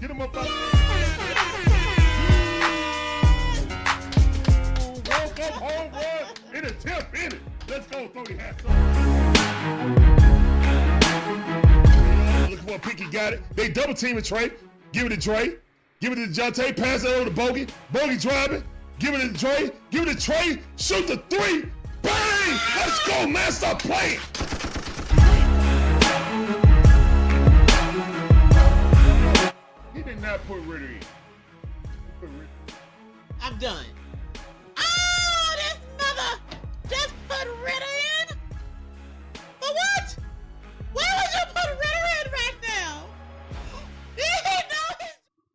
Get him up out there. Walk up home run in a 10th inning. Let's go, throw your hats up. Look at what Pickett got it. They double team it, Trey. Give it to Dre. Give it to DeJounte. Pass it over to Bogey. Bogey driving. Give it to Dre. Give it to Trey. Shoot the three. Bang! Let's go, man. Stop playing. He did not put Ritter in. I'm done. Oh, this mother just put Ritter in? For what? Why would you put Ritter in right now?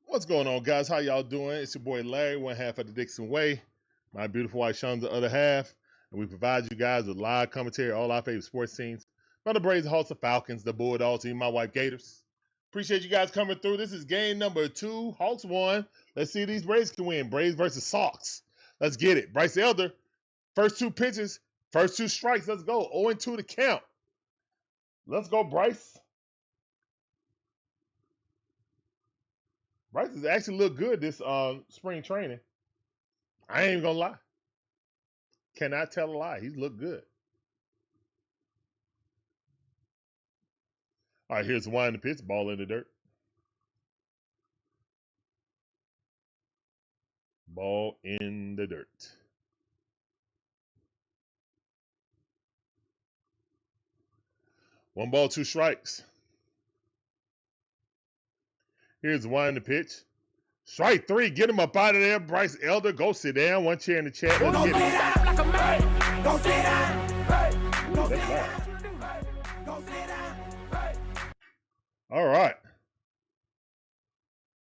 What's going on, guys? How y'all doing? It's your boy Larry, one half of the DIXON Way. My beautiful wife Sean's the other half. And we provide you guys with live commentary, all our favorite sports teams. From the Braves, the Hawks, the Falcons, the Bulldogs, and my wife Gators. Appreciate you guys coming through. This is game number 2. Hawks won. Let's see if these Braves can win. Braves versus Sox. Let's get it. Bryce Elder, first 2 pitches, first 2 strikes. Let's go. 0-2 to count. Let's go, Bryce. Bryce has actually looked good this spring training. I ain't even gonna lie. Cannot tell a lie. He's looked good. All right, here's the wind the pitch. Ball in the dirt. Ball in the dirt. One ball, 2 strikes. Here's the wind the pitch. Strike 3. Get him up out of there. Bryce Elder, go sit down. One chair in the chat. Let's get it. Like a man. Go sit down. Hey. Go sit down. Go sit down. Hey. All right.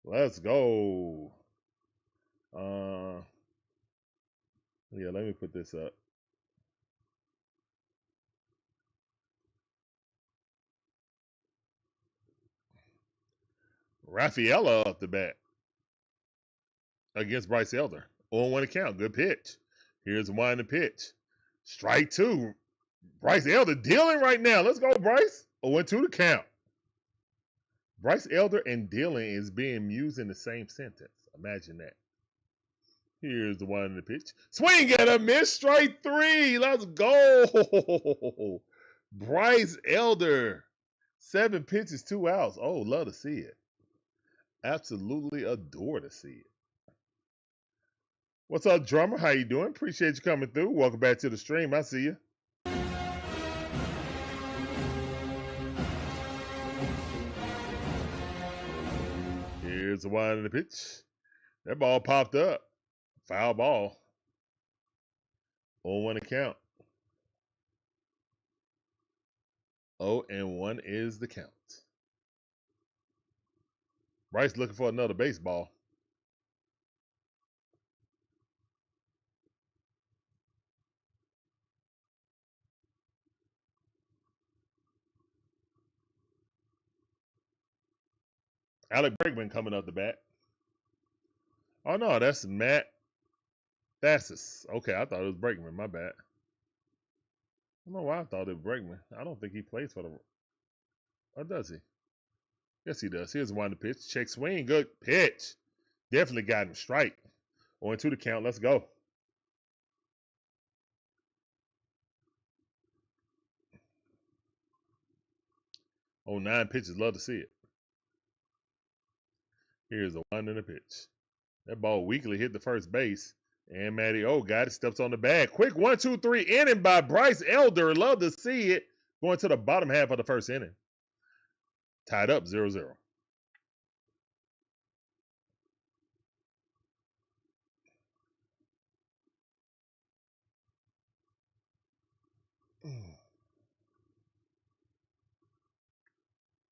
Let's go. Yeah, let me put this up. Rafaela up the bat against Bryce Elder. 0-1 to count. Good pitch. Here's the wind the pitch. Strike 2. Bryce Elder dealing right now. Let's go, Bryce. 0-2 to count. Bryce Elder and dealing is being used in the same sentence. Imagine that. Here's the wind the pitch. Swing and a miss. Strike 3. Let's go. Bryce Elder. 7 pitches, 2 outs. Oh, love to see it. Absolutely adore to see it. What's up, drummer? How you doing? Appreciate you coming through. Welcome back to the stream. I see you. Here's the wind of the pitch. That ball popped up. Foul ball. 0-1 to count. 0-1 is the count. Bryce looking for another baseball. Alec Bregman coming up the bat. Oh, no, that's Matt Thassis. Okay, I thought it was Bregman. My bad. I don't know why I thought it was Bregman. I don't think he plays for the... Or does he? Yes, he does. Here's one to pitch. Check swing. Good pitch. Definitely got him strike. 0-2 to count. Let's go. Oh, 9 pitches. Love to see it. Here's a 1 and a pitch. That ball weakly hit the first base. And Matty O got it. Steps on the bag. Quick 1-2-3 inning by Bryce Elder. Love to see it. Going to the bottom half of the first inning. Tied up 0-0.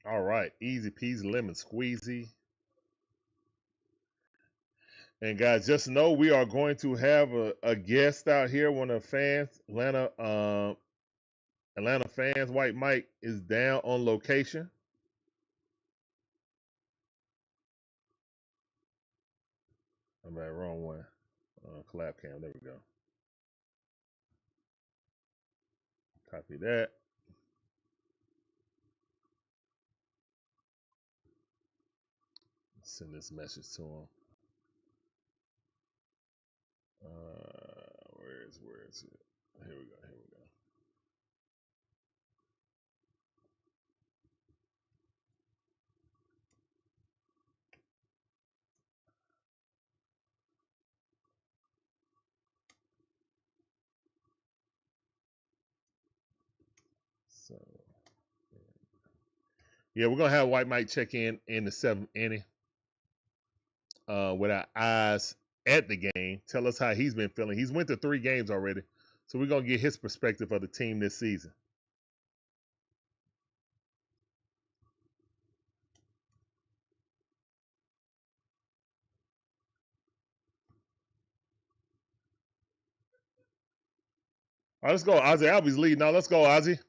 All right. Easy peasy lemon squeezy. And guys, just know we are going to have a guest out here. One of the fans, Atlanta fans, White Mike, is down on location. I'm at wrong one. Collab cam. There we go. Copy that. send this message to him. Where is it? Here we go. So, yeah, we're gonna have White Mike check in the 7th inning with our eyes at the game. Tell us how he's been feeling. He's went to 3 games already, so we're gonna get his perspective of the team this season. All right, let's go. Ozzie Albies leading now. Let's go, Ozzie.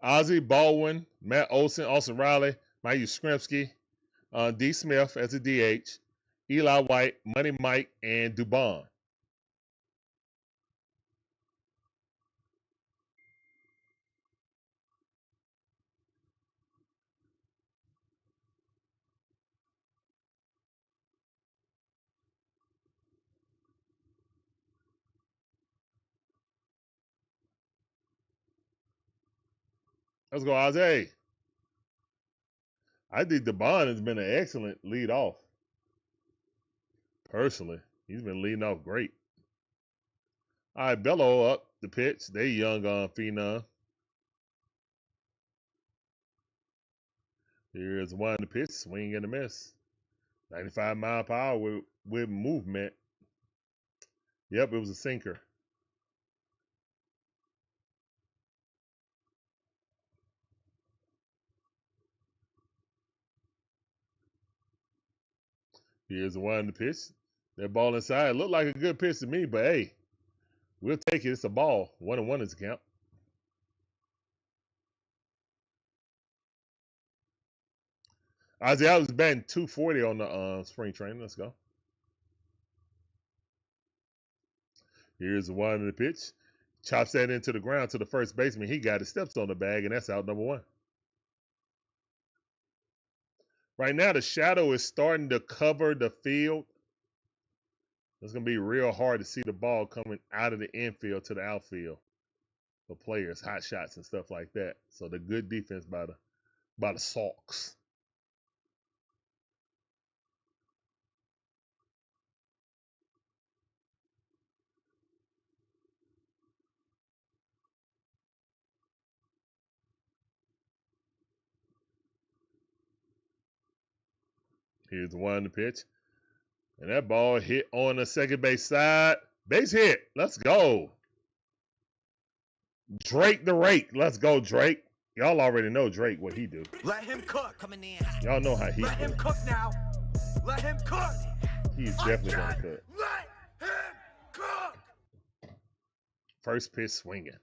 Ozzie, Baldwin, Matt Olson, Austin Riley, Mike Yastrzemski, D. Smith as a DH, Eli White, Money Mike, and Dubon. Let's go, Ozzie. I think Dubon has been an excellent lead off. Personally, he's been leading off great. All right, Bello up the pitch. They young phenom. Here's one the pitch, swing and a miss. 95 mile per hour with movement. Yep, it was a sinker. Here's the one the pitch. That ball inside looked like a good pitch to me, but hey, we'll take it. It's a ball. 1-1 is the count. Ozzie was batting 240 on the spring training. Let's go. Here's the one in the pitch. Chops that into the ground to the first baseman. He got it. Steps on the bag, and that's out number 1. Right now, the shadow is starting to cover the field. It's going to be real hard to see the ball coming out of the infield to the outfield for players, hot shots and stuff like that. So the good defense by the Sox. Here's the one in the pitch. And that ball hit on the second base side. Base hit. Let's go. Drake the Rake. Let's go, Drake. Y'all already know Drake, what he do. Let him cook. Coming in. Y'all know how he Let him cook now. Let him cook. He's definitely going to cook. Let him cook. First pitch swinging.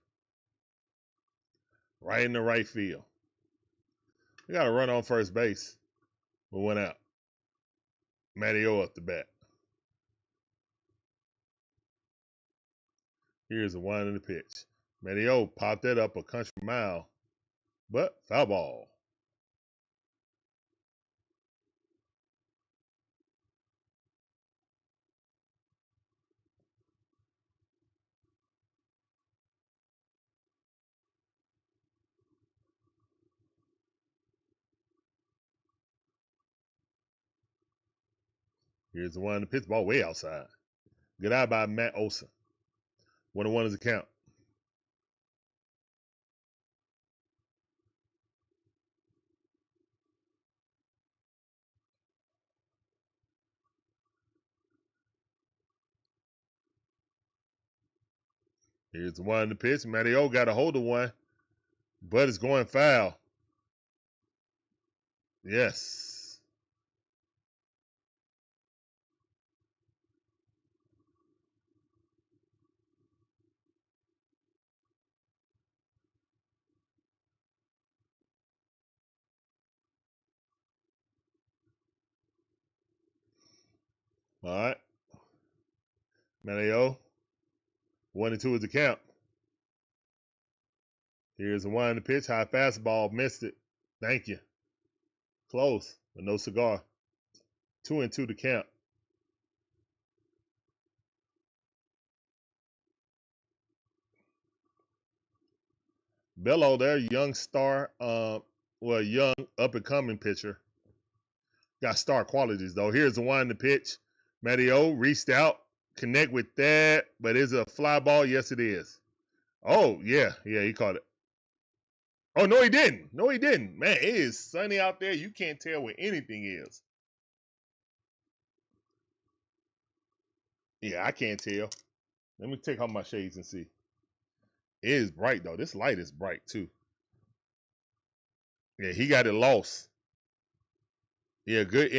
Right in the right field. We got a run on first base. We went out. Matteo up the bat. Here's the one in the pitch. Matteo popped that up a country mile, but foul ball. Here's the one in the pitch. Ball way outside. Good eye by Matt Olson. 1-1 is the count. Here's the one in the pitch. Matteo got a hold of one, but it's going foul. Yes. All right. Matteo. 1-2 is the count. Here's the one in the pitch. High fastball. Missed it. Thank you. Close, but no cigar. 2-2 to count. Bello there, young star, well, young up-and-coming pitcher. Got star qualities, though. Here's the one in the pitch. Matteo reached out, connect with that, but is it a fly ball? Yes, it is. Oh, yeah, he caught it. Oh, no, he didn't. No, he didn't. Man, it is sunny out there. You can't tell where anything is. Yeah, I can't tell. Let me take off my shades and see. It is bright, though. This light is bright, too. Yeah, he got it lost. Yeah, good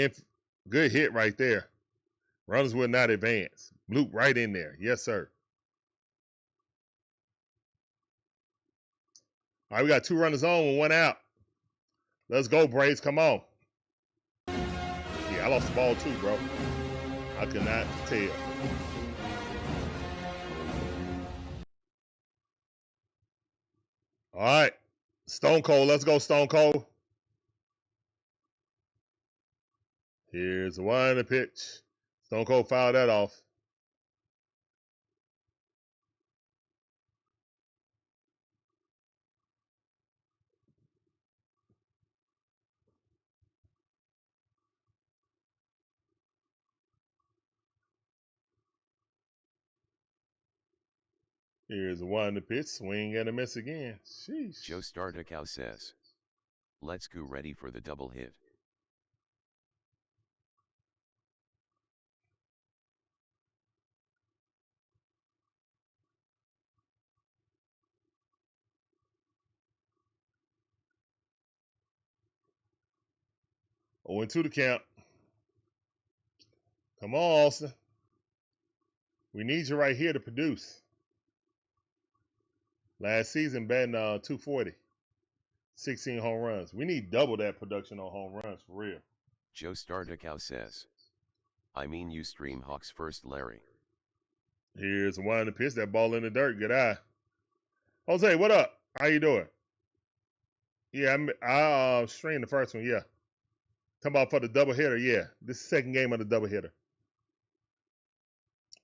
hit right there. Runners will not advance. Bloop right in there. Yes, sir. All right, we got 2 runners on and 1 out. Let's go, Braves. Come on. Yeah, I lost the ball too, bro. I could not tell. All right. Stone Cold. Let's go, Stone Cold. Here's the one in the pitch. Stone Cold fouled that off. Here's the one in the pitch. Swing and a miss again. Sheesh. Joe Stardicow says, let's go ready for the double hit. Oh, into the count. Come on, Olson. We need you right here to produce. Last season, batting 240. 16 home runs. We need double that production on home runs for real. Joe Stardicow says, I mean you stream Hawks first, Larry. Here's one in the pitch. That ball in the dirt. Good eye. Jose, what up? How you doing? Yeah, I streamed the first one. Yeah. Talking about for the double hitter. Yeah. This is the second game of the double hitter.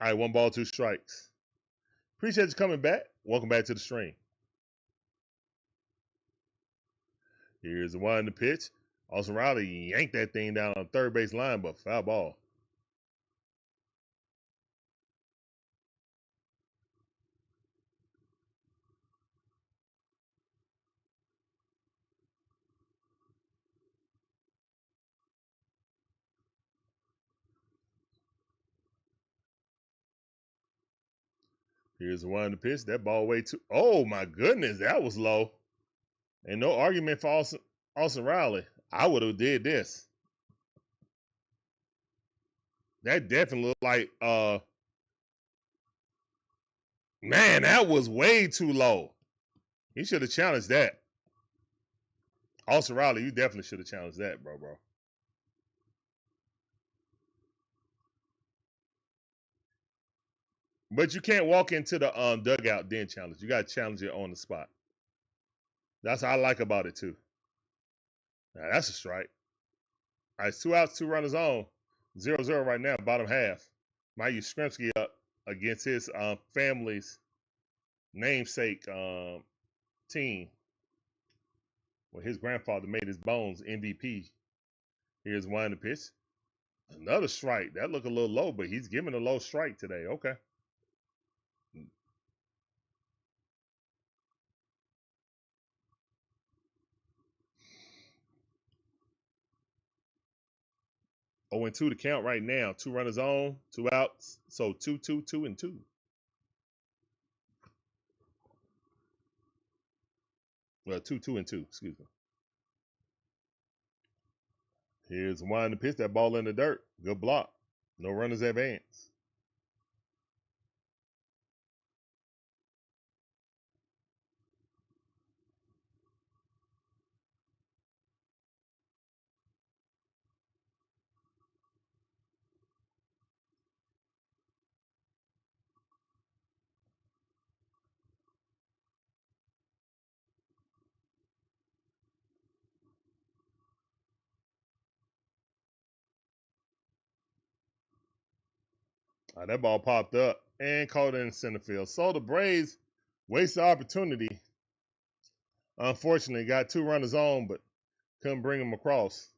All right, 1 ball, 2 strikes. Appreciate you coming back. Welcome back to the stream. Here's the one in the pitch. Olson Riley yanked that thing down on third base line, but foul ball. Here's the one in the pitch. That ball way too. Oh my goodness, that was low. And no argument for Olson Riley. I would have did this. That definitely looked like man, that was way too low. He should have challenged that. Olson Riley, you definitely should have challenged that, bro. But you can't walk into the dugout then challenge. You got to challenge it on the spot. That's what I like about it too. Now that's a strike. All right, 2 outs, 2 runners on. 0-0 right now, bottom half. Mike Yastrzemski up against his family's namesake team. Well, his grandfather made his bones MVP. Here's one in the pitch. Another strike. That looked a little low, but he's giving a low strike today. Okay. Oh, and 2 to count right now. 2 runners on, 2 outs. So 2-2, 2-2. Well, 2-2-2, excuse me. Here's one in the pitch. That ball in the dirt. Good block. No runners advance. That ball popped up and caught it in center field. So the Braves wasted the opportunity. Unfortunately, got 2 runners on, but couldn't bring them across.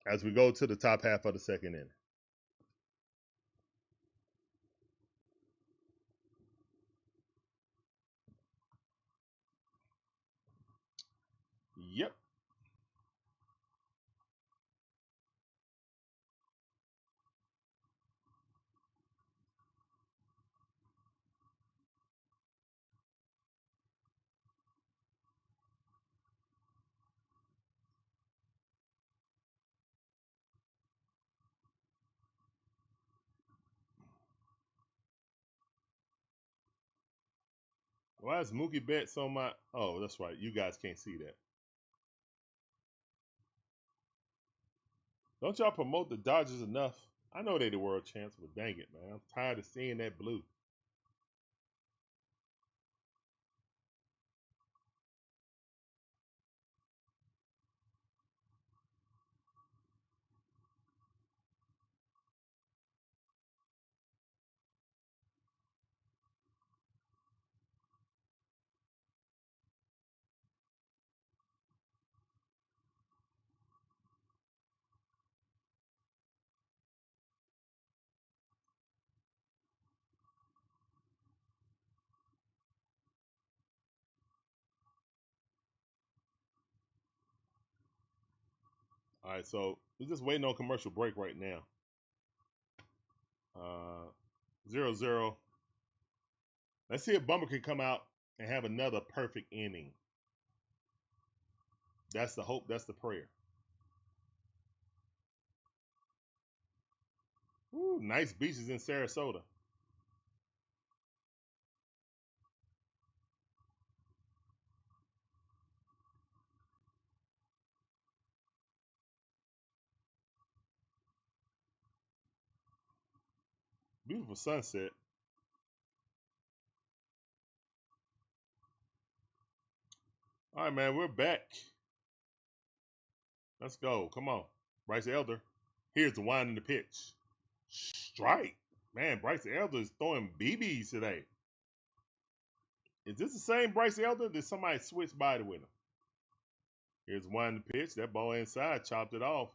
As we go to the top half of the second inning. Yep. Why is Mookie Betts on my... Oh, that's right. You guys can't see that. Don't y'all promote the Dodgers enough? I know they the world champs, but dang it, man. I'm tired of seeing that blue. All right, so we're just waiting on commercial break right now. 0-0. Let's see if Bummer can come out and have another perfect inning. That's the hope. That's the prayer. Ooh, nice beaches in Sarasota. Beautiful sunset. All right, man, we're back. Let's go. Come on. Bryce Elder. Here's the wind in the pitch. Strike. Man, Bryce Elder is throwing BBs today. Is this the same Bryce Elder? Did somebody switch body with him? Here's one in the pitch. That ball inside. Chopped it off.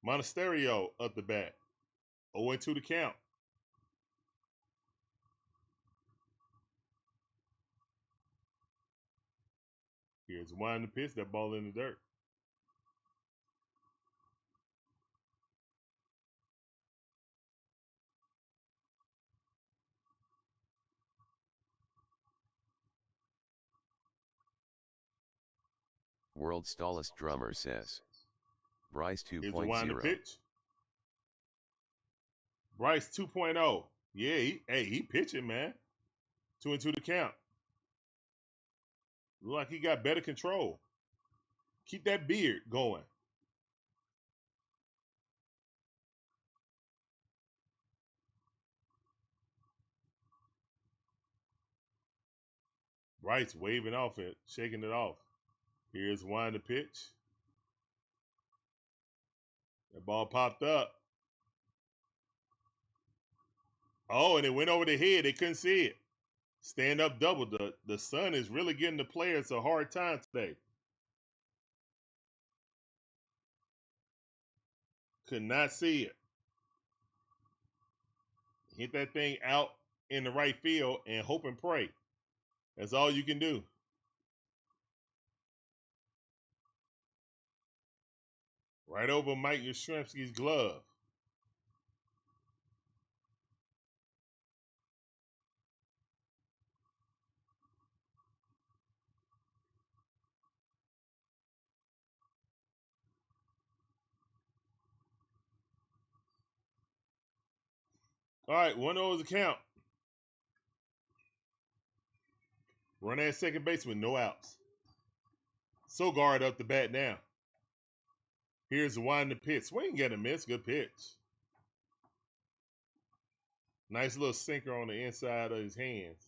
Monasterio up the bat. 0-2 the count. Here's one in the pitch. That ball in the dirt. World's tallest drummer says. Bryce Here's the one in the 2.0. pitch. Bryce 2.0. Yeah, he pitching, man. 2-2 the count. Look like he got better control. Keep that beard going. Bryce waving off it, shaking it off. Here's one in the pitch. That ball popped up. Oh, and it went over the head. They couldn't see it. Stand up double. The sun is really getting the players a hard time today. Could not see it. Hit that thing out in the right field and hope and pray. That's all you can do. Right over Mike Yastrzemski's glove. All right, 1-0 is the count. Run at second base with no outs. Sogard up the bat now. Here's the wind in the pitch. Swing and a miss. Good pitch. Nice little sinker on the inside of his hands.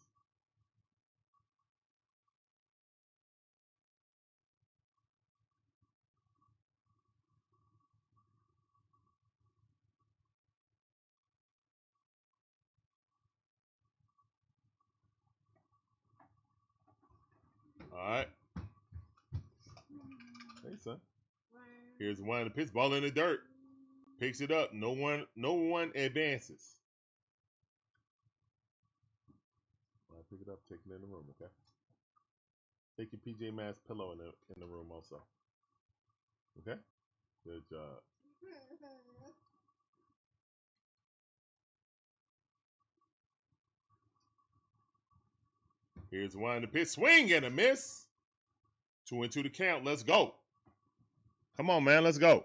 son. Here's one in the pitch, ball in the dirt. Picks it up. No one advances. All right, pick it up, take it in the room, okay? Take your PJ Masks pillow in the room also. Okay? Good job. Here's one in the pitch. Swing and a miss. 2-2 the count. Let's go. Come on, man. Let's go.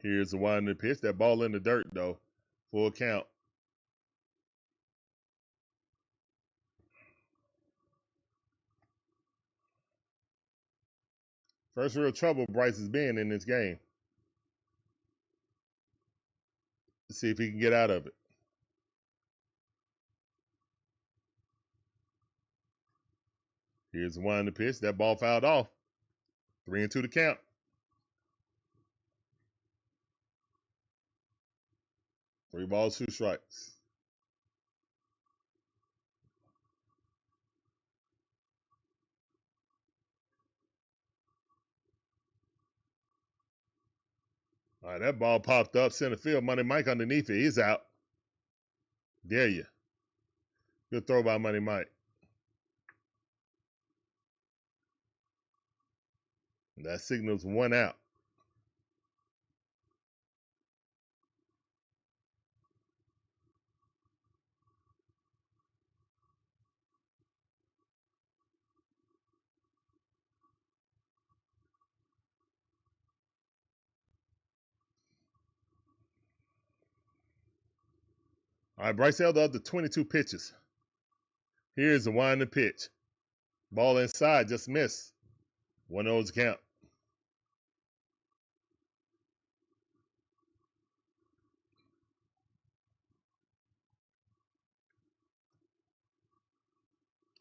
Here's the one in the pitch. That ball in the dirt, though. Full count. First real trouble Bryce has been in this game. Let's see if he can get out of it. Here's the one in the pitch. That ball fouled off. 3-2 the count. Three balls, 2 strikes. All right, that ball popped up center field. Money Mike underneath it. He's out. Dare you. Good throw by Money Mike. And that signals 1 out. All right, Bryce held up to 22 pitches. Here's the one in the pitch. Ball inside, just missed. 1-0's count.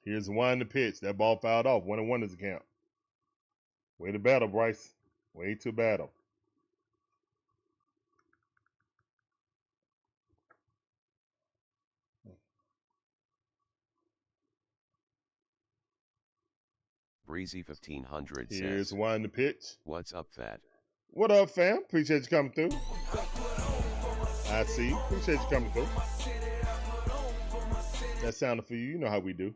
Here's the one in the pitch. That ball fouled off. 1-1 is the count. Way to battle, Bryce. Way to battle. Breezy 1500 Here's says, one in the pitch. "What's up, Fat? What up, fam? Appreciate you coming through. I see you. Appreciate you coming through. That sounded for you. You know how we do.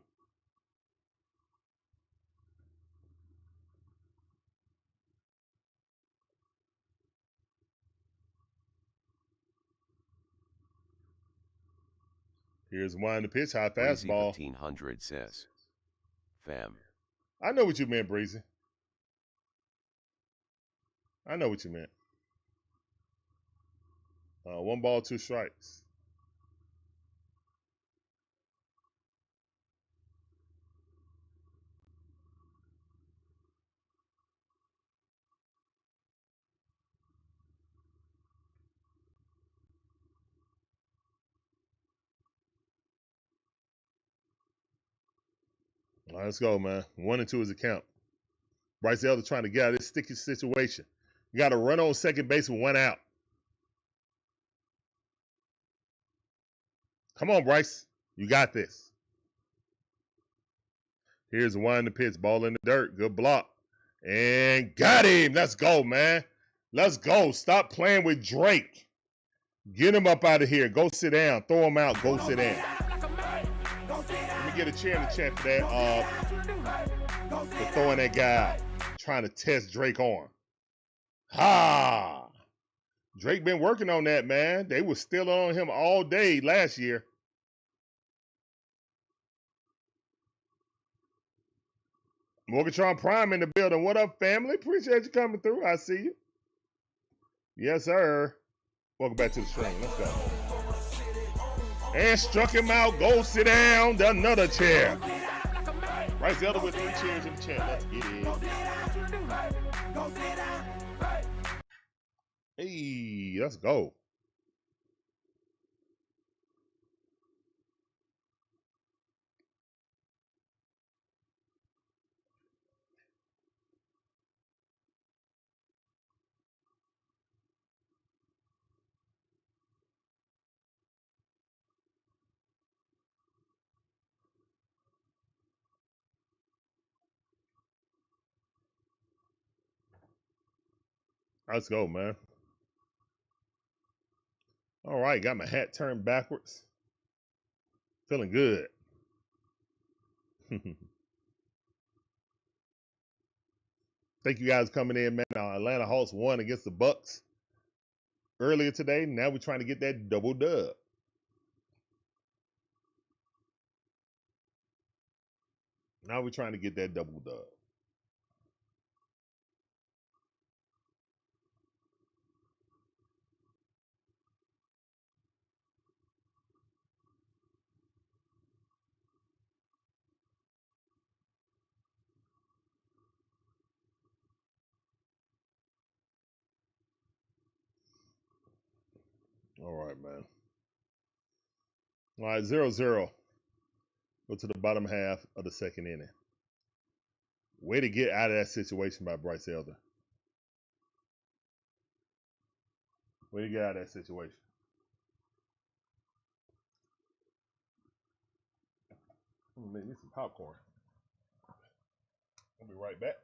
Here's one in the pitch. High Breezy fastball. 1500 says, Fam. I know what you meant, Breezy. I know what you meant. 1 ball, 2 strikes. All right, let's go, man. 1-2 is the count. Bryce Elder trying to get out of this sticky situation. You got to run on second base with 1 out. Come on, Bryce. You got this. Here's the one in the pitch. Ball in the dirt. Good block. And got him. Let's go, man. Let's go. Stop playing with Drake. Get him up out of here. Go sit down. Throw him out. Go sit down. Let me get a chair in the chat for that. For throwing that guy out. Trying to test Drake on. Ha! Drake been working on that, man. They were still on him all day last year. Morgatron Prime in the building. What up, family? Appreciate you coming through. I see you. Yes, sir. Welcome back to the stream. Let's go. And struck him out. Go sit down. Another chair. Bryce Elder with 3 chairs in the chair. Let's get it. Hey, let's go. Let's go, man. All right, got my hat turned backwards. Feeling good. Thank you guys coming in, man. Atlanta Hawks won against the Bucks earlier today. Now we're trying to get that double dub. Now we're trying to get that double dub. All right, man. All right, 0-0. Go to the bottom half of the second inning. Way to get out of that situation by Bryce Elder. Way to get out of that situation. I'm gonna make me some popcorn. I'll be right back.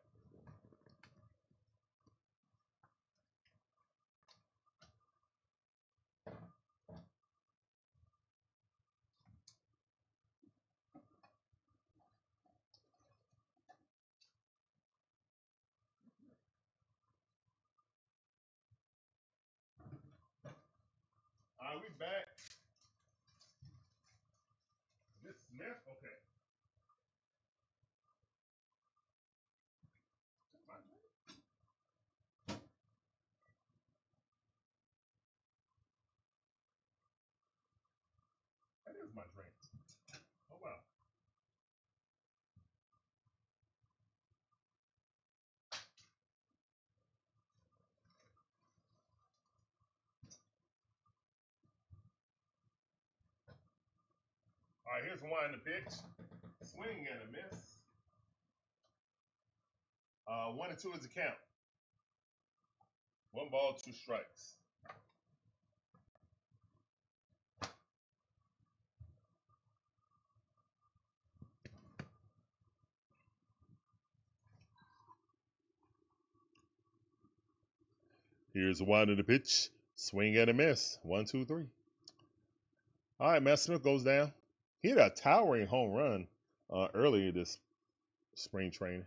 All right, we back. This Smith, okay. That is my drink. Oh wow. All right, here's one in the pitch. Swing and a miss. 1-2 is the count. 1 ball, 2 strikes. Here's one in the pitch. Swing and a miss. 1-2-3. All right, Matt Smith goes down. He had a towering home run earlier this spring training.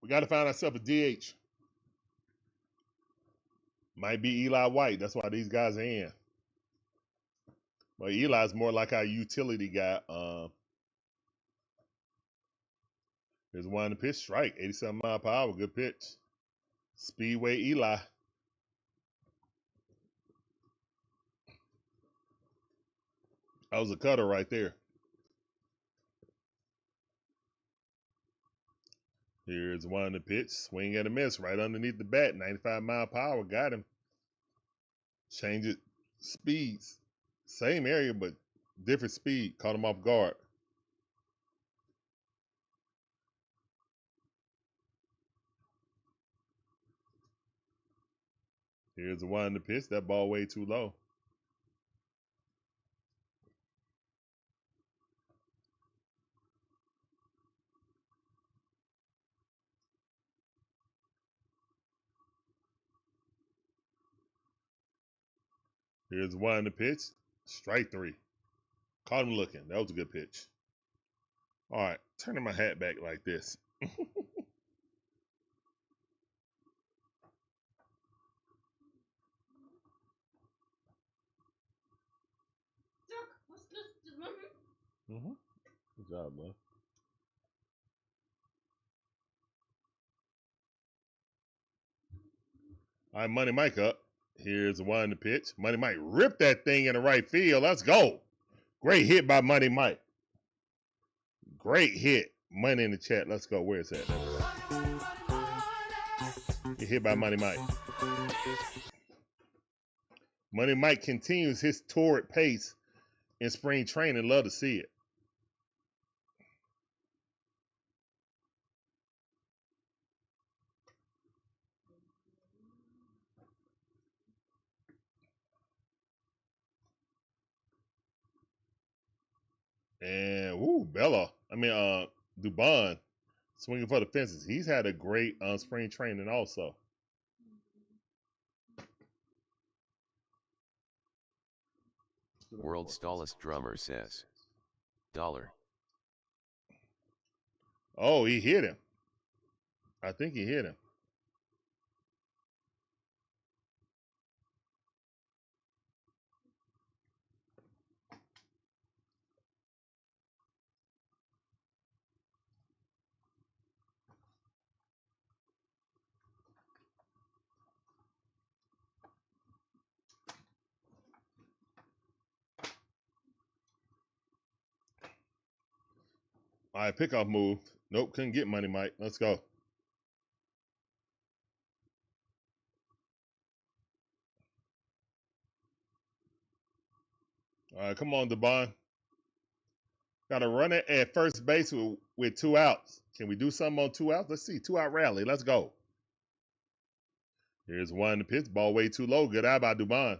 We got to find ourselves a DH. Might be Eli White. That's why these guys are in. But Eli's more like our utility guy. Here's one in the pitch. Strike. 87 mile per hour. Good pitch. Speedway Eli. That was a cutter right there. Here's one in the pitch. Swing and a miss right underneath the bat. 95 mile per hour. Got him. Change it. Speeds. Same area, but different speed. Caught him off guard. Here's the one in the pitch. That ball way too low. Here's one in the pitch. Strike 3. Caught him looking. That was a good pitch. All right. Turning my hat back like this. Mm-hmm. Good job, man. All right, Money Mike up. Here's one in the pitch. Money Mike ripped that thing in the right field. Let's go. Great hit by Money Mike. Great hit. Money in the chat. Let's go. Where is that? Get hit by Money Mike. Money Mike continues his torrid pace in spring training. Love to see it. And Bella. Dubon swinging for the fences. He's had a great spring training also. World's tallest drummer says. Dollar. Oh, he hit him. I think he hit him. All right, pickoff move. Nope, couldn't get money, Mike. Let's go. All right, come on, Dubon. Got to run it at first base with 2 outs. Can we do something on 2 outs? Let's see. 2-out rally. Let's go. Here's one in the pitch. Ball way too low. Good eye by Dubon.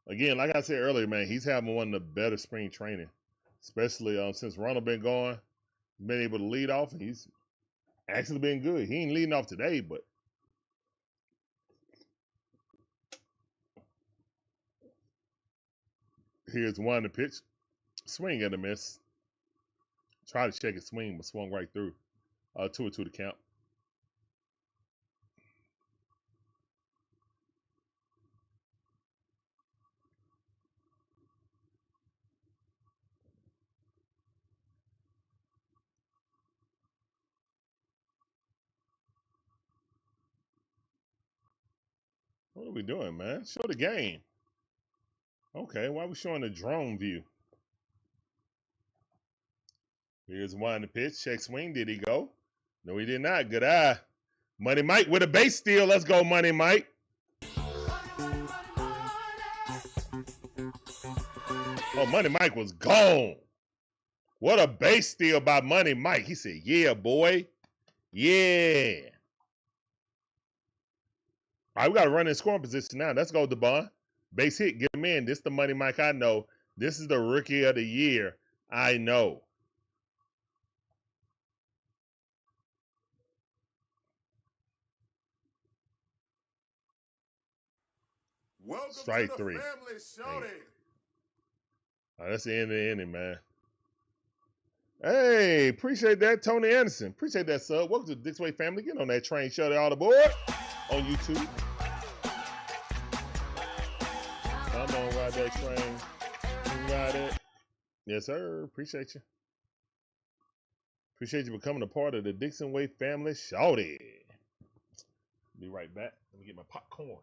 Again, like I said earlier, man, he's having one of the better spring training, especially since Ronald been gone. He's been able to lead off, and he's actually been good. He ain't leading off today, but here's one in the pitch. Swing and a miss. Try to check his swing, but swung right through. 2-2 to count. What are we doing, man? Show the game. Okay, why are we showing the drone view? Here's one in the pitch. Check swing. Did he go? No, he did not. Good eye. Money Mike with a base steal. Let's go, Money Mike. Oh, Money Mike was gone. What a base steal by Money Mike. He said, yeah, boy. Yeah. All right, we got to run in scoring position now. Let's go, Dubon. Base hit. Get him in. This is the Money Mike I know. This is the rookie of the year I know. Welcome Strike to the 3. family, shorty. All right, that's the end of the inning, man. Hey, appreciate that, Tony Anderson. Appreciate that, sub. Welcome to the DIXON WAY family. Get on that train, shut it all aboard on YouTube. Come on, ride that train. You ride it. Yes, sir. Appreciate you. Appreciate you becoming a part of the DIXON WAY family, shorty. Be right back. Let me get my popcorn.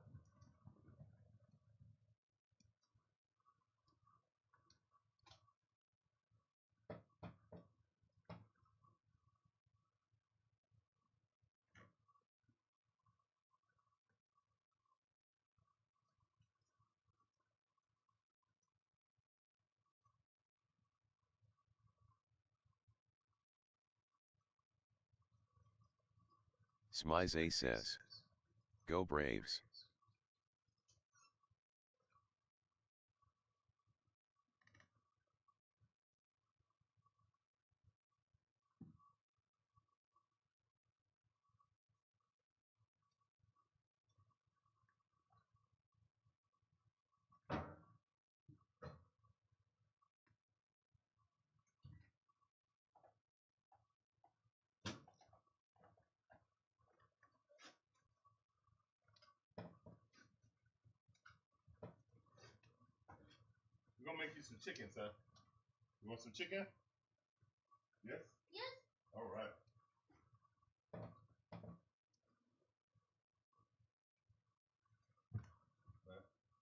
Smize says. Go Braves. We're going to make you some chicken, sir. You want some chicken? Yes? Yes. All right.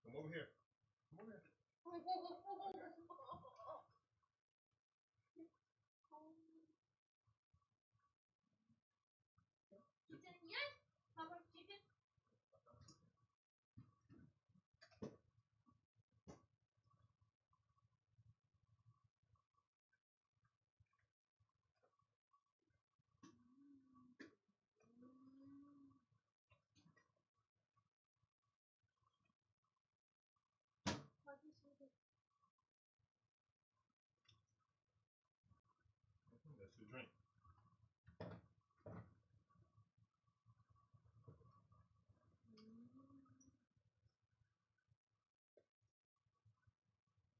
Come over here. Come over here. Yes. How about chicken? drink.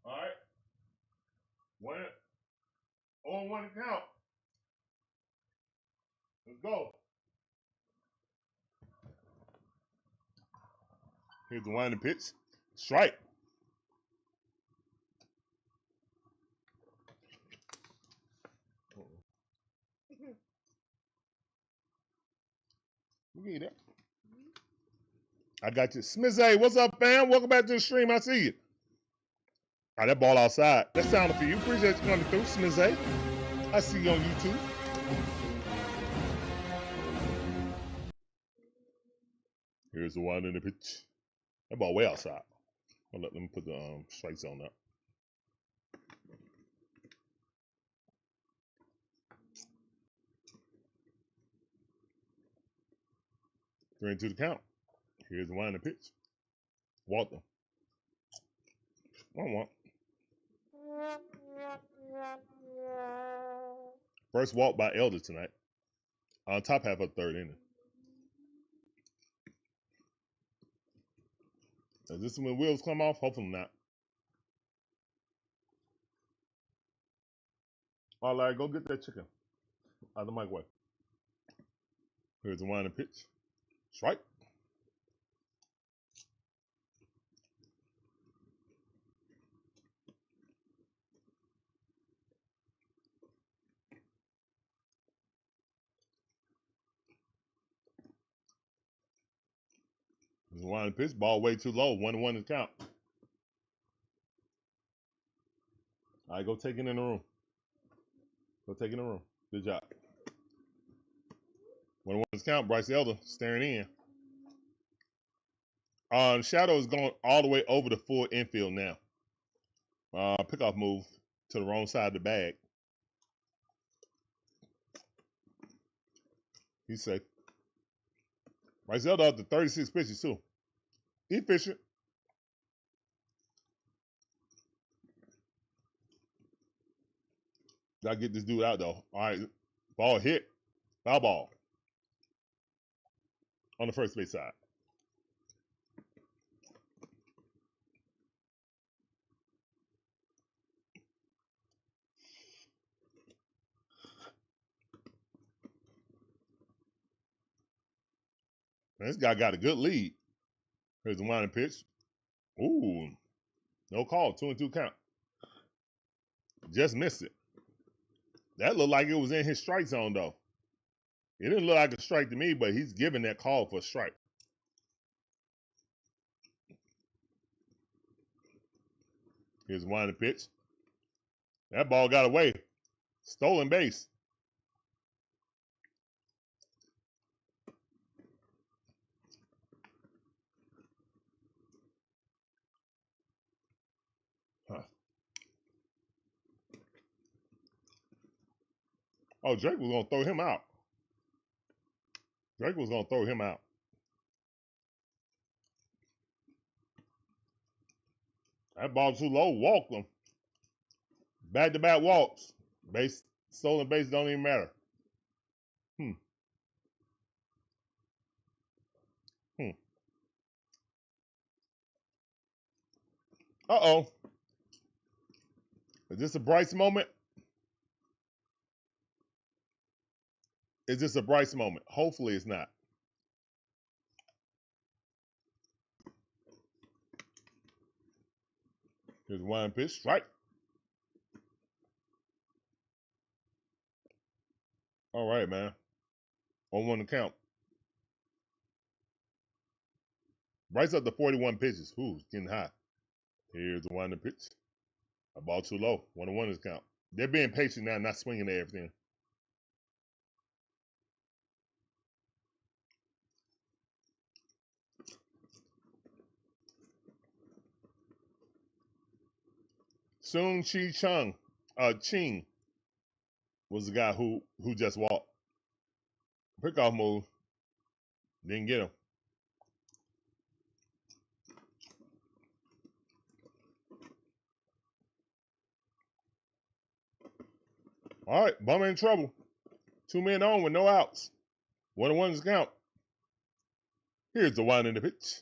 All right. 1-1 count. Let's go. Here's the winding pitch. Strike. You get that. I got you. Smizzy, what's up, fam? Welcome back to the stream. I see you. All right, that ball outside. That sounded for you. Appreciate you coming through, Smizzy. I see you on YouTube. Here's the one in the pitch. That ball way outside. Let me put the strike zone up. Three into the count. Here's the one in the pitch. Walter. 1-1. First walk by Elder tonight. On top half of the third inning. Is this when wheels come off? Hopefully not. All right, Larry, go get that chicken out of the microwave. Here's the winding pitch. Strike. Here's the winding pitch. Ball way too low. 1-1 to count. All right, go take it in the room. Go take it in the room. Good job. 1-1 to count. Bryce Elder staring in. Shadow is going all the way over the full infield now. Pickoff move to the wrong side of the bag. He's safe. Bryce Elder up to 36 pitches too. Efficient. Gotta get this dude out though. All right. Ball hit. Foul ball. On the first base side. Man, this guy got a good lead. Here's the winding pitch. Ooh. No call. 2-2 count. Just missed it. That looked like it was in his strike zone, though. It didn't look like a strike to me, but he's giving that call for a strike. Here's the winding pitch. That ball got away. Stolen base. Huh. Oh, Drake was going to throw him out. Drake was going to throw him out. That ball too low. Walked him. Back-to-back walks. Base, stolen base don't even matter. Uh-oh. Is this a Bryce moment? Is this a Bryce moment? Hopefully it's not. Here's one pitch. Strike. All right, man. 1-1 to count. Bryce up to 41 pitches. Ooh, getting high. Here's the winding pitch. A ball too low. 1-1 is count. They're being patient now, not swinging at everything. Soon Chi Chung, Ching was the guy who just walked. Pickoff move. Didn't get him. All right, Bummer in trouble. 2 men on with no outs. 1-1 count. Here's the wind in the pitch.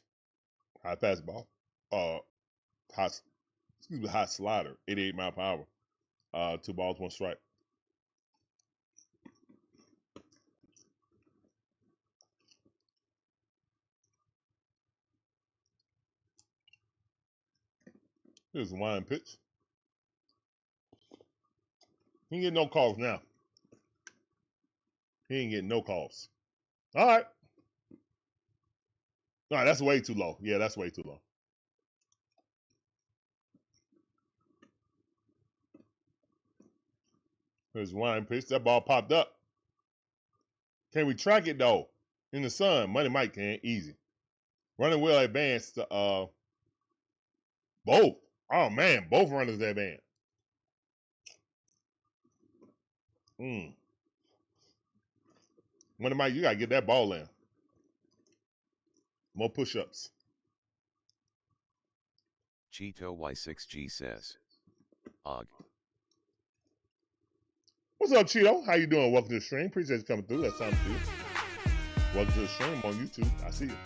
High fastball. High slider. 88 mile per hour. 2 balls, 1 strike. Here's the wind pitch. He ain't getting no calls now. He ain't getting no calls. All right. All right, that's way too low. Yeah, that's way too low. Here's wind pitch. That ball popped up. Can we track it though? In the sun, Money Mike can. Easy. Running will advance to both. Oh man, both runners advance. Money Mike, you gotta get that ball in. More push-ups. Cheeto Y6G says, Og. What's up, Cheeto? How you doing? Welcome to the stream. Appreciate you coming through. That's time for you. Welcome to the stream on YouTube. I see you.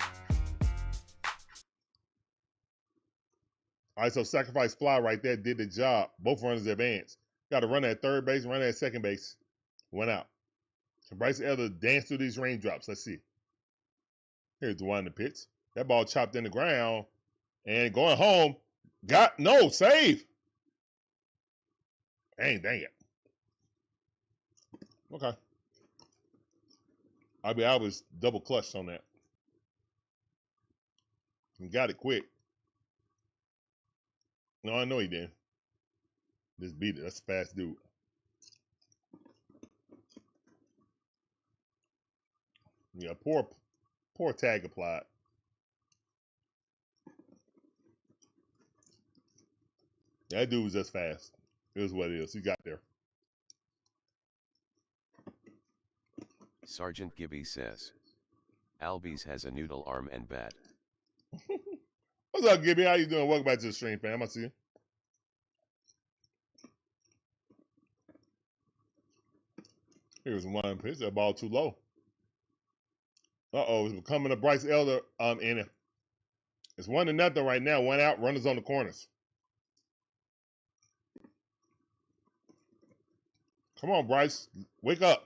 All right, so sacrifice fly right there did the job. Both runners advanced. Got to run at third base, run at second base. Went out. Can Bryce Elder dance through these raindrops? Let's see. Here's the one in the pitch. That ball chopped in the ground and going home. No, save. Dang it. Okay. I was double clutched on that. He got it quick. No, I know he didn't. Just beat it. That's a fast dude. Yeah, poor tag applied. That dude was just fast. It was what it is. He got there. Sergeant Gibby says, Albies has a noodle arm and bat. What's up, Gibby? How you doing? Welcome back to the stream, fam. I see you. Here's one pitch. That ball too low. It's becoming a Bryce Elder inning. It's 1-0 right now. 1 out. Runners on the corners. Come on, Bryce. Wake up.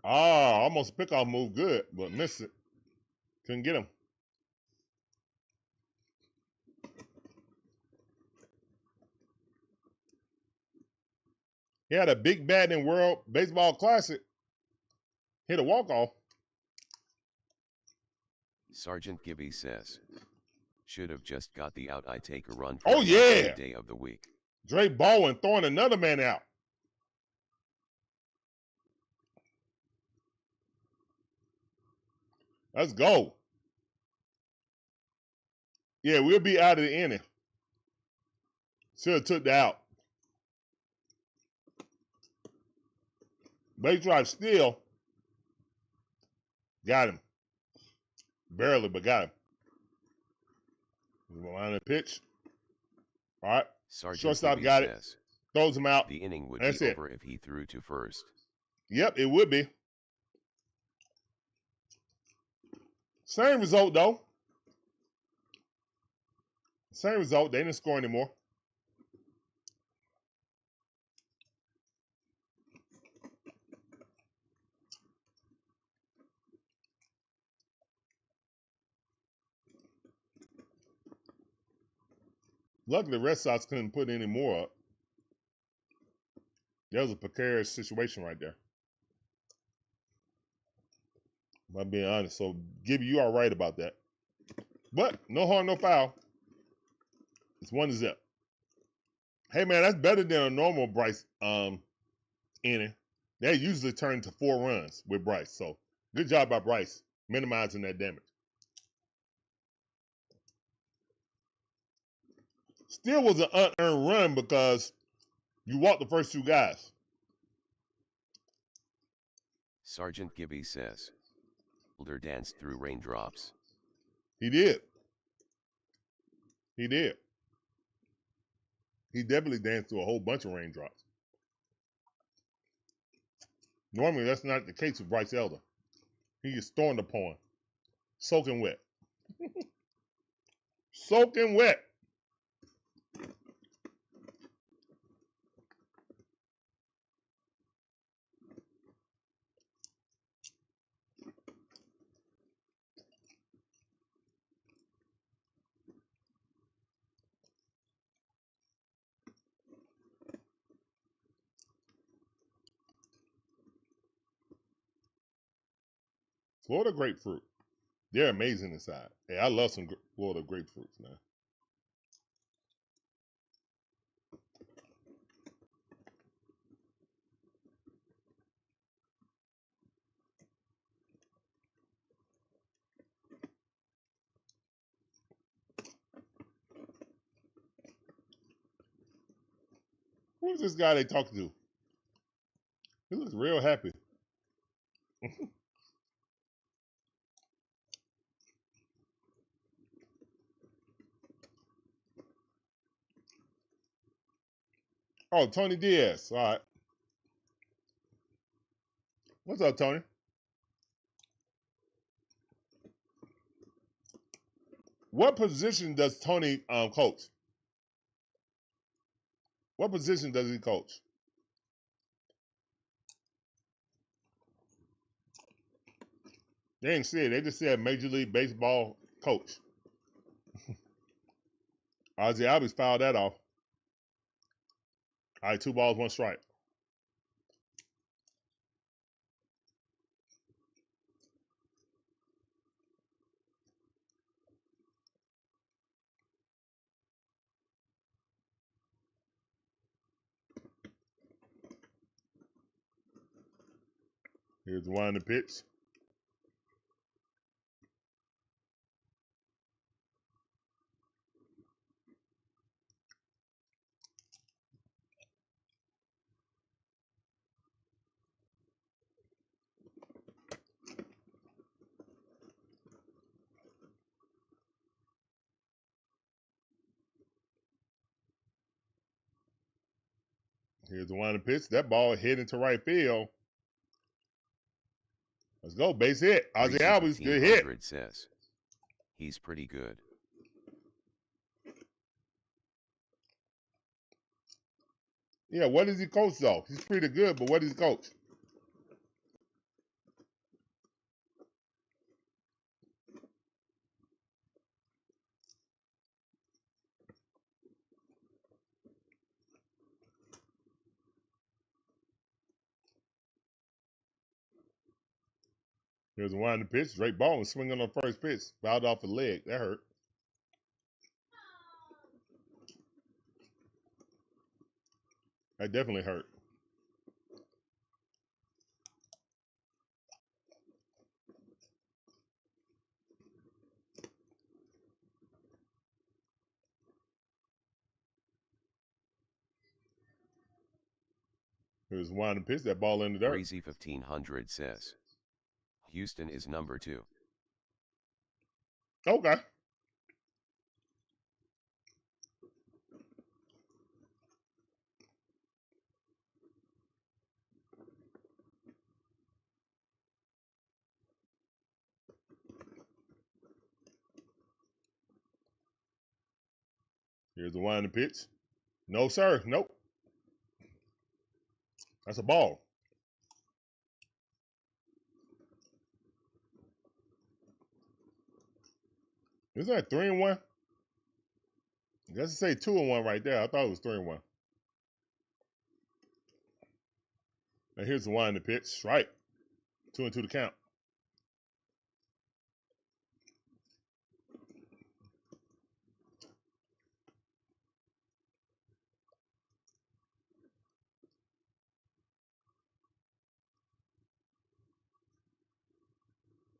Almost a pickoff move. Good, but missed it. Couldn't get him. He had a big bat in World Baseball Classic. Hit a walk-off. Sergeant Gibby says, should have just got the out. I take a run for day of the week. Dre Baldwin throwing another man out. Let's go. Yeah, we'll be out of the inning. Should have took the out. Base drive still. Got him. Barely, but got him. Line the pitch. All right. Sergeant Shortstop Gibby got says, it. Throws him out. the inning would That's be it. over if he threw to first. Yep, it would be. Same result, though. Same result. They didn't score anymore. Luckily, the Red Sox couldn't put any more up. That was a precarious situation right there. If I'm being honest. So, Gibby, you are right about that. But, no harm, no foul. It's 1-0. Hey, man, that's better than a normal Bryce inning. They usually turn to 4 runs with Bryce. So, good job by Bryce minimizing that damage. Still was an unearned run because you walked the first 2 guys. Sergeant Gibby says, Elder danced through raindrops. He did. He did. He definitely danced through a whole bunch of raindrops. Normally, that's not the case with Bryce Elder. He is stormed upon, soaking wet. Soaking wet. Florida grapefruit. They're amazing inside. Hey, I love some Florida grapefruits, man. Who is this guy they talking to? He looks real happy. Oh, Tony Diaz. All right. What's up, Tony? What position does Tony coach? What position does he coach? They didn't say it. They just said Major League Baseball coach. Ozzie Albies fouled that off. All right, 2 balls, 1 strike. Here's the 1 in the pitch. Here's the 1 in the pitch. That ball hit into right field. Let's go. Base hit. Ozzie Albies, good hit. Says he's pretty good. Yeah, what does he coach though? He's pretty good, but what does he coach? Here's the 1 in the pitch. Drake Baldwin swinging on the first pitch. Fouled off the leg. That hurt. That definitely hurt. Here's 1 in the pitch. That ball in the dirt. Crazy 1500 says Houston is number 2. Okay. Here's the 1 in the pitch. No, sir. Nope. That's a ball. Is that 3-1? I guess it say 2-1 right there. I thought it was 3-1. Now here's the 1 in the pitch. Right. 2-2 the count.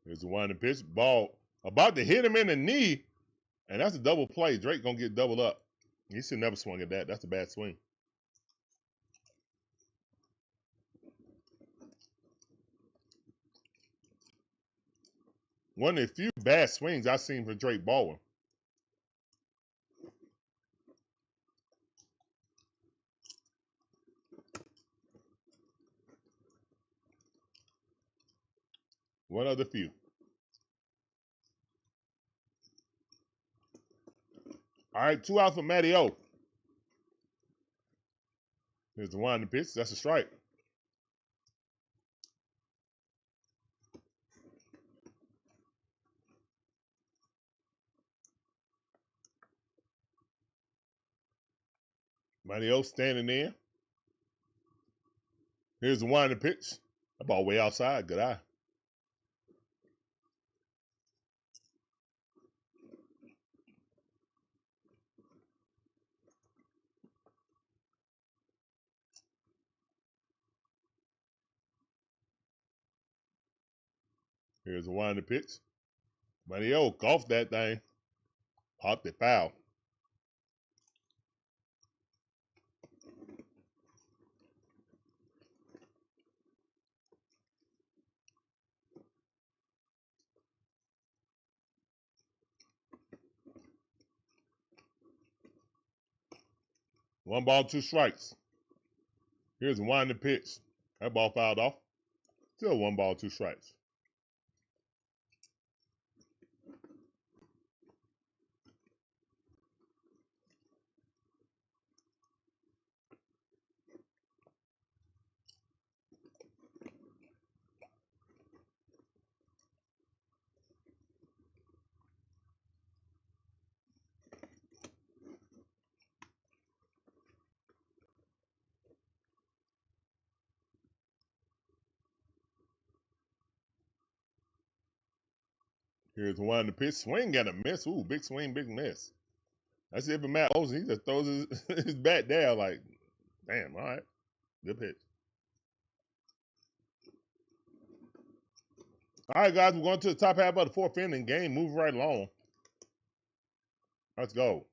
Here's the 1 in the pitch. Ball about to hit him in the knee. And that's a double play. Drake gonna get doubled up. He should never swing at that. That's a bad swing. One of the few bad swings I've seen for Drake Baldwin. One of the few. All right, 2 outs for Matty O. Here's the winding pitch. That's a strike. Matty O standing in. Here's the winding pitch. That ball way outside. Good eye. Here's the winding pitch. Matty O golfed that thing. Popped it foul. One ball, 2 strikes. Here's the winding pitch. That ball fouled off. Still 1 ball, 2 strikes. Here's the winding pitch. Swing and a miss. Ooh, big swing, big miss. That's it for Matt Olson. He just throws his bat down like, damn, all right. Good pitch. All right, guys, we're going to the top half of the 4th inning. Game move right along. Let's go.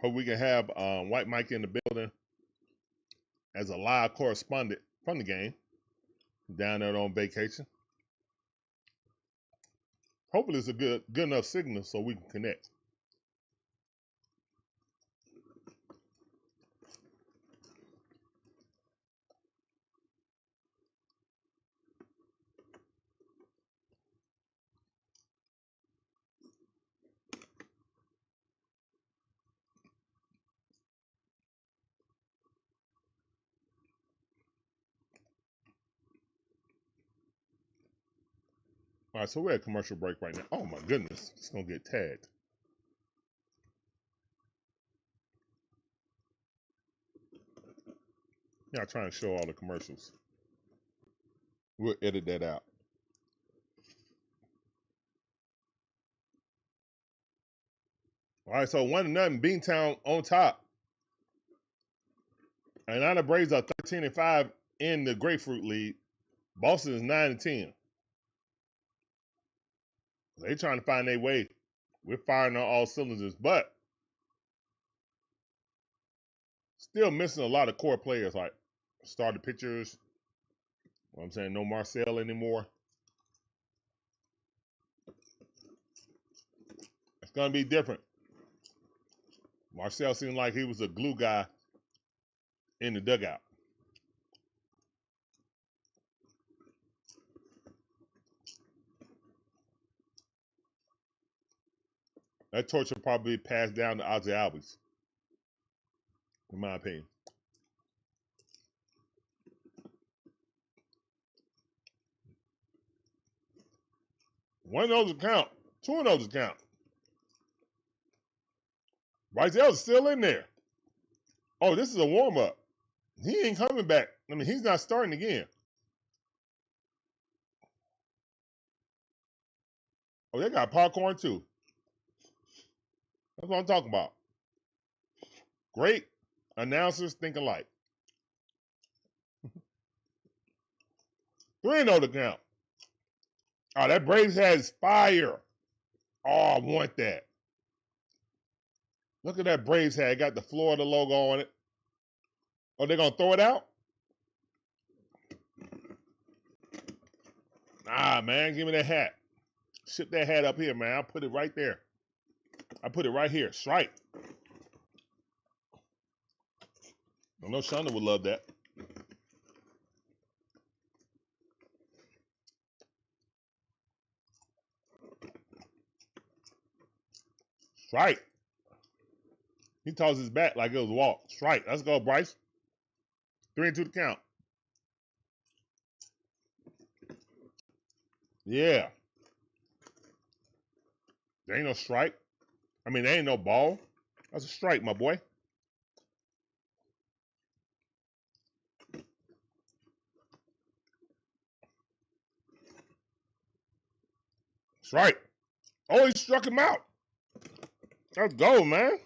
Hope we can have White Mike in the building as a live correspondent from the game down there on vacation. Hopefully it's a good enough signal so we can connect. All right, so we're at commercial break right now. Oh my goodness, it's gonna get tagged. Yeah, I'm trying to show all the commercials. We'll edit that out. All right, so 1-0, Beantown on top. Atlanta Braves are 13-5 in the Grapefruit League. Boston is 9-10. They're trying to find their way. We're firing on all cylinders, but still missing a lot of core players like starter pitchers. You know what I'm saying? No Marcel anymore. It's going to be different. Marcel seemed like he was a glue guy in the dugout. That torch will probably be passed down to Ozzy Albies, in my opinion. One of those will count. 2 of those will count. Rizel's still in there. Oh, this is a warm-up. He ain't coming back. I mean, he's not starting again. Oh, they got popcorn too. That's what I'm talking about. Great announcers think alike. 3-0 to count. Oh, that Braves has fire. Oh, I want that. Look at that Braves hat. Got the Florida logo on it. Oh, they're going to throw it out? Nah, man. Give me that hat. Ship that hat up here, man. I'll put it right there. I put it right here. Strike. I know Shonda would love that. Strike. He tosses his back like it was a walk. Strike. Let's go, Bryce. 3-2 the count. Yeah. There ain't no strike. I mean, there ain't no ball. That's a strike, my boy. Strike. Oh, he struck him out. Let's go, man.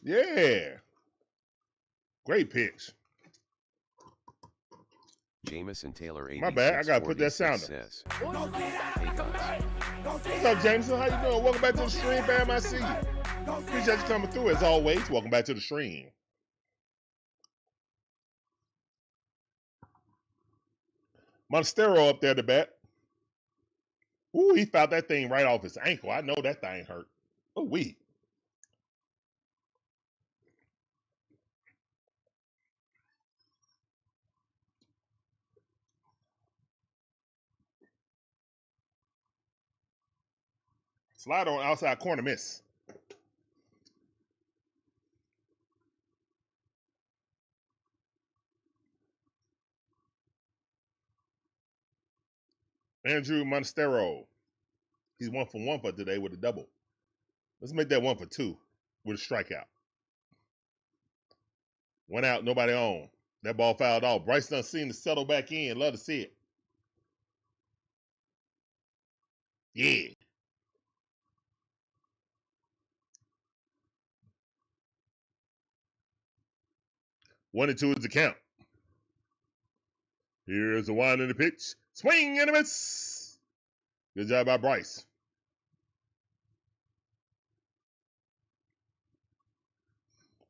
Yeah. Great pitch. Jameson Taylor 86 My bad, I gotta put that sounder. Says, hey guys. What's up, Jameson? How you doing? Welcome back to the stream, Bam. I see you. Appreciate you coming through as always. Welcome back to the stream. Montestero up there to bat. Ooh, he fouled that thing right off his ankle. I know that thing hurt. Oh, wee. Slide on outside corner, miss. Andrew Montestero. He's 1 for 1 for today with a double. Let's make that 1 for 2 with a strikeout. 1 out, nobody on. That ball fouled off. Bryce done seen to settle back in. Love to see it. Yeah. One and 2 is the count. Here's the wind in the pitch. Swing and a miss. Good job by Bryce.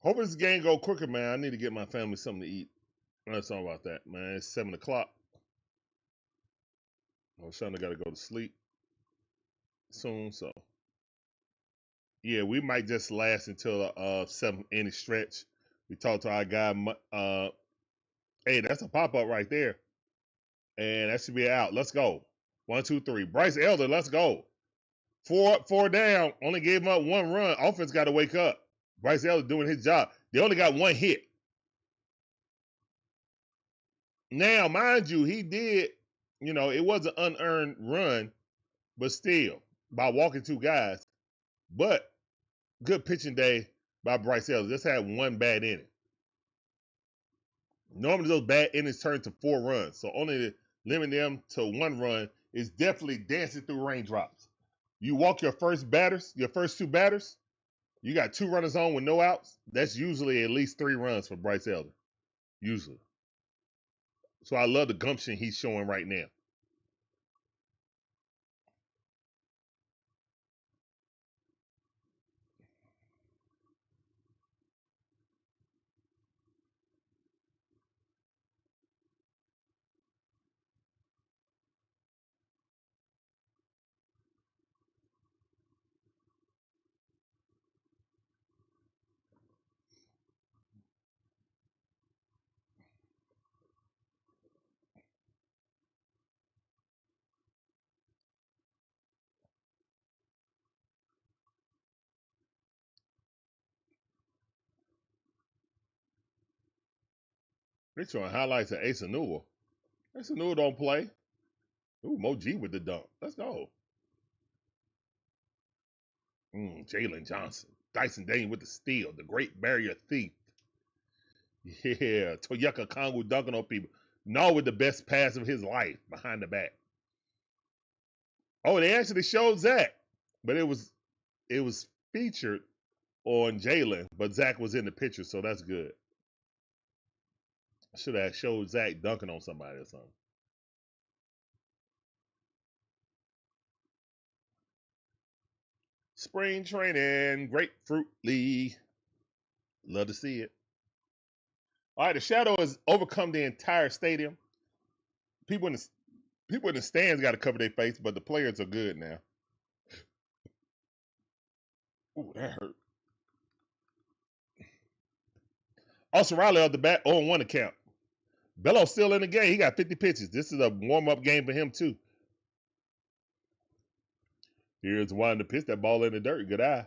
Hope this game go quicker, man. I need to get my family something to eat. That's all about that, man. It's 7 o'clock. Oh, Shonda got to go to sleep soon, so. Yeah, we might just last until the 7th inning stretch. We talked to our guy. Hey, that's a pop-up right there. And that should be out. Let's go. 1, 2, 3. Bryce Elder, let's go. 4 up, 4 down. Only gave him up 1 run. Offense got to wake up. Bryce Elder doing his job. They only got 1 hit. Now, mind you, he did, it was an unearned run, but still, by walking 2 guys. But good pitching day by Bryce Elder. Just had 1 bad inning. Normally, those bad innings turn to 4 runs. So only to limit them to 1 run is definitely dancing through raindrops. You walk your first 2 batters, you got 2 runners on with no outs. That's usually at least 3 runs for Bryce Elder. Usually. So I love the gumption he's showing right now. They're showing highlights of Ace Newell. Ace Newell don't play. Ooh, Mo G with the dunk. Let's go. Jalen Johnson. Dyson Dane with the steal. The Great Barrier Thief. Yeah. Toyeka Kongu dunking on people. No, with the best pass of his life behind the back. Oh, they actually showed Zach. But it was featured on Jalen. But Zach was in the picture, so that's good. I should have showed Zach dunking on somebody or something. Spring training, Grapefruit League. Love to see it. All right, the shadow has overcome the entire stadium. People People in the stands got to cover their face, but the players are good now. Ooh, that hurt. Austin Riley off the bat, 0-1 account. Bello's still in the game. He got 50 pitches. This is a warm-up game for him, too. Here's one to pitch. That ball in the dirt. Good eye.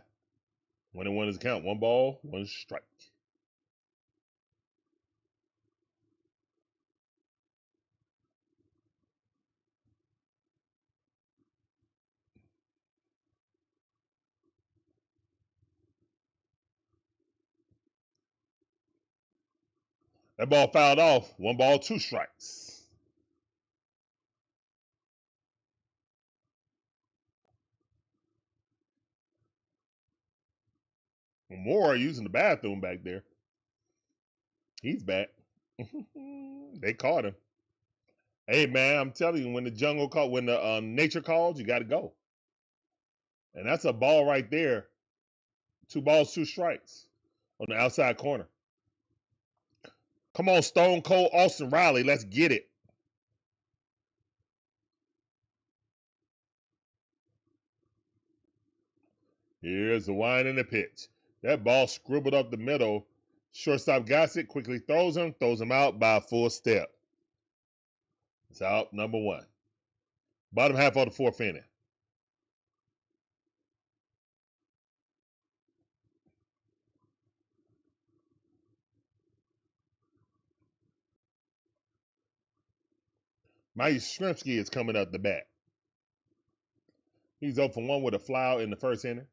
1-1 is the count. 1 ball, 1 strike. That ball fouled off. 1 ball, 2 strikes. Moore using the bathroom back there. He's back. They caught him. Hey, man, I'm telling you, when the nature calls, you got to go. And that's a ball right there. 2 balls, 2 strikes on the outside corner. Come on, Stone Cold Austin Riley. Let's get it. Here's the wind and the pitch. That ball scribbled up the middle. Shortstop got it, quickly throws him out by a full step. It's out, number 1. Bottom half of the 4th inning. Mike Yastrzemski is coming up the bat. He's 0 for 1 with a fly out in the 1st inning.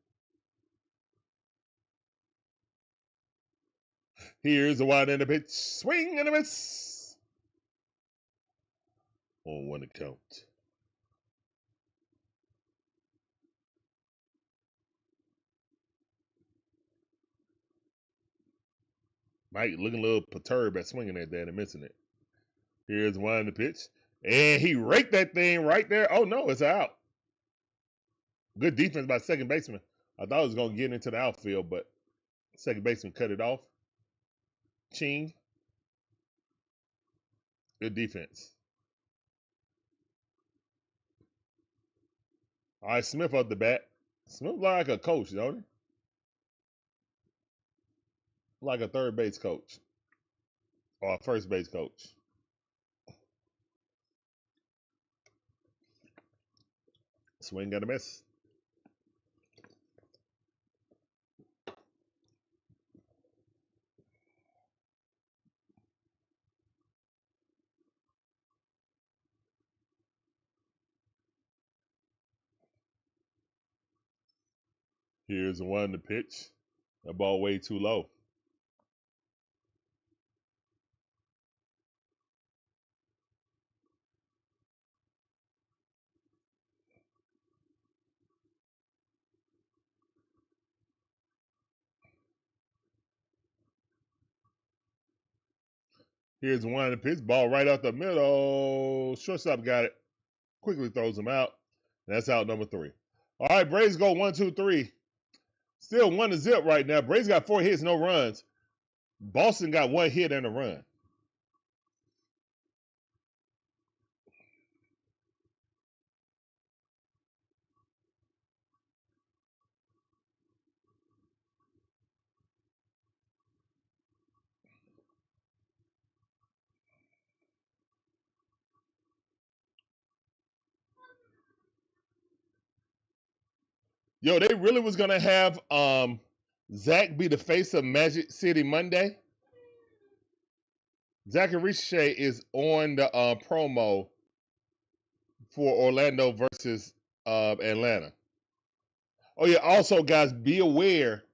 Here's the wind and the pitch. Swing and a miss. 0-1 to count. Mike looking a little perturbed at swinging at that and missing it. Here's one the pitch. And he raked that thing right there. Oh, no, it's out. Good defense by second baseman. I thought it was going to get into the outfield, but second baseman cut it off. Ching. Good defense. All right, Smith up the bat. Smith like a coach, don't he? Like a third base coach. Or a first base coach. Swing got a miss. Here's the one to pitch. That ball way too low. Here's one to pitch. Ball right out the middle. Shortstop got it. Quickly throws him out. And that's out number 3. All right, Braves go 1, 2, 3. Still 1-0 right now. Braves got 4 hits, no runs. Boston got 1 hit and a run. Yo, they really was gonna have Zach be the face of Magic City Monday. Zach and Ricochet is on the promo for Orlando versus Atlanta. Oh yeah, also guys, be aware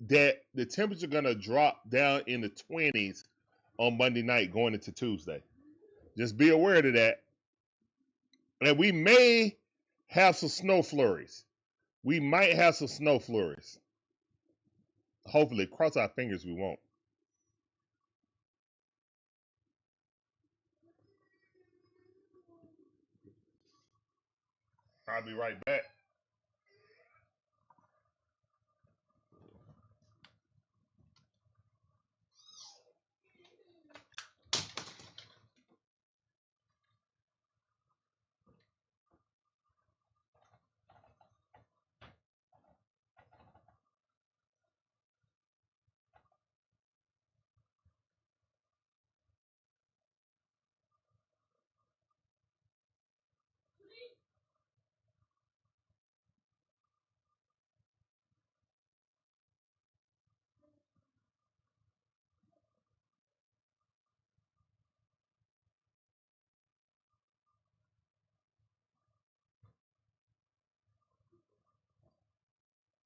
that the temperature gonna drop down in the 20s on Monday night going into Tuesday. Just be aware of that. And we may have some snow flurries. We might have some snow flurries. Hopefully, cross our fingers we won't. I'll be right back.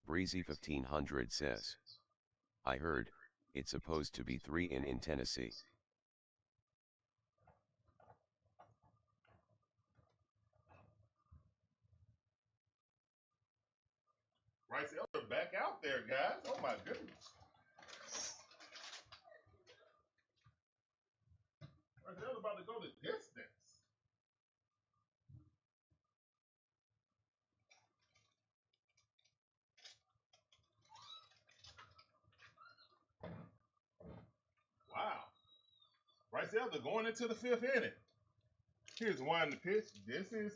Breezy 1500 says, I heard, it's supposed to be 3 in Tennessee. Bryce Elder back out there, guys. Oh my goodness. Bryce Elder about to go the distance. Wow. Bryce Elder going into the 5th inning. Here's one to pitch. This is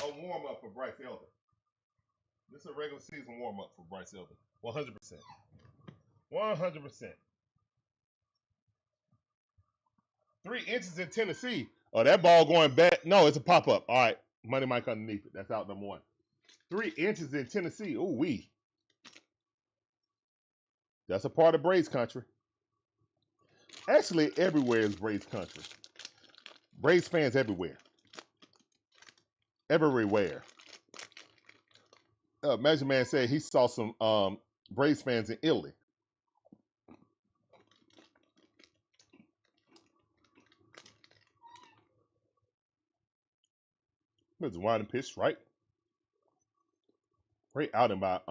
a warm-up for Bryce Elder. This is a regular season warm-up for Bryce Elder. 100%. 100%. 3 inches in Tennessee. Oh, that ball going back. No, it's a pop-up. All right. Money mic underneath it. That's out number 1. 3 inches in Tennessee. Ooh, wee. That's a part of Braves country. Actually, everywhere is Braves country. Braves fans everywhere. Everywhere. Magic Man said he saw some Braves fans in Italy. There's a winding pitch, right? Great outing by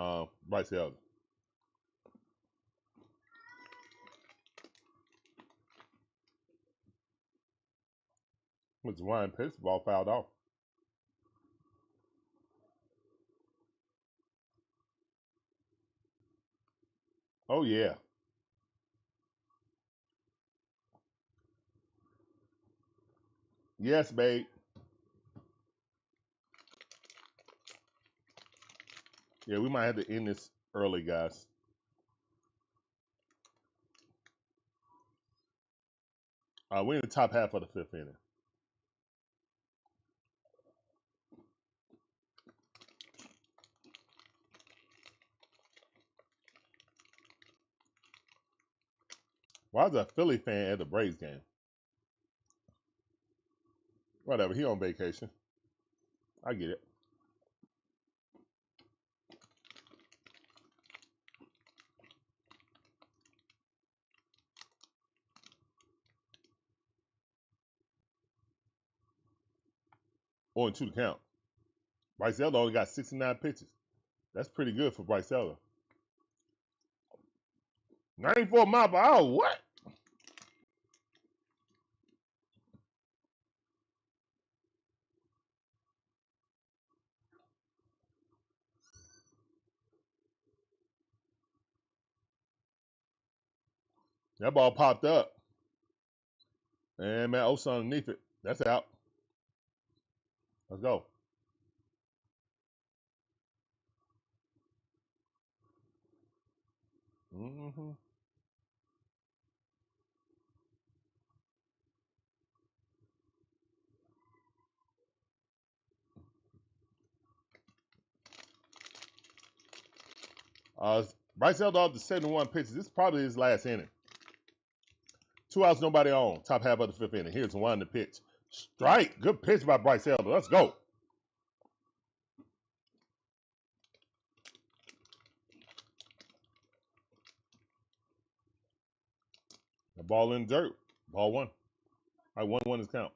Bryce Elder. There's a winding pitch, ball fouled off. Oh, yeah. Yes, babe. Yeah, we might have to end this early, guys. We're in the top half of the 5th inning. Why is a Philly fan at the Braves game? Whatever, he on vacation. I get it. Oh, and 2 to count. Bryce Elder only got 69 pitches. That's pretty good for Bryce Elder. 94 miles per hour, what? That ball popped up. And man, Olson underneath it. That's out. Let's go. Mm-hmm. Bryce Elder up to 71 pitches. This is probably his last inning. 2 outs, nobody on. Top half of the 5th inning. Here's one to pitch. Strike. Good pitch by Bryce Elder. Let's go. The ball in dirt. Ball 1. All right, 1-1 is count.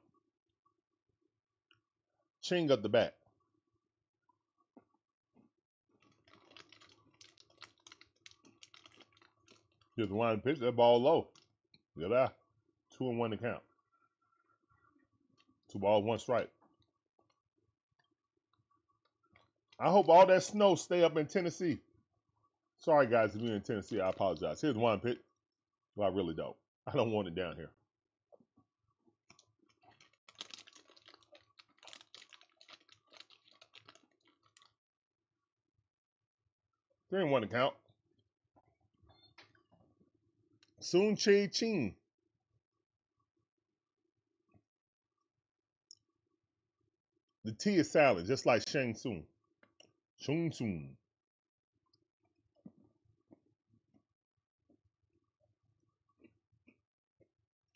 Ching up the bat. Here's the line pitch. That ball low. Look at that. 2-1 to count. 2 balls, 1 strike. I hope all that snow stay up in Tennessee. Sorry, guys, if you're in Tennessee, I apologize. Here's one pitch. Well, I really don't. I don't want it down here. There ain't 1 to count. Soon Che Ching. The T is silent, just like Shang Tsung. Shang Tsung.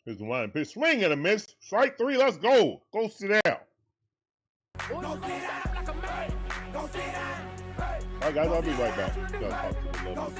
Here's the line pitch. Swing and a miss. Strike 3. Let's go. Go sit down. All right, guys, I'll be right back. Gotta talk to the love.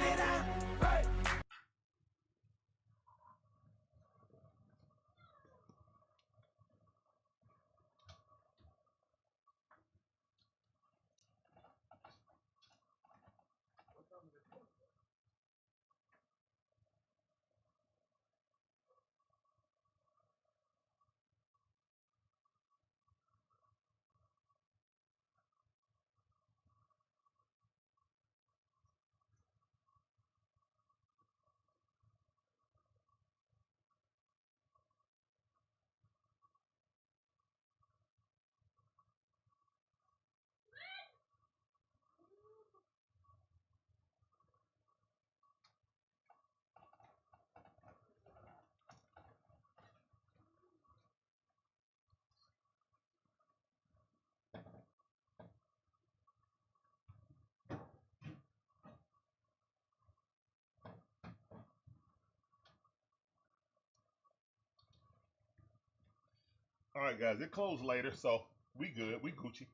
All right, guys, it closed later, so we good. We Gucci.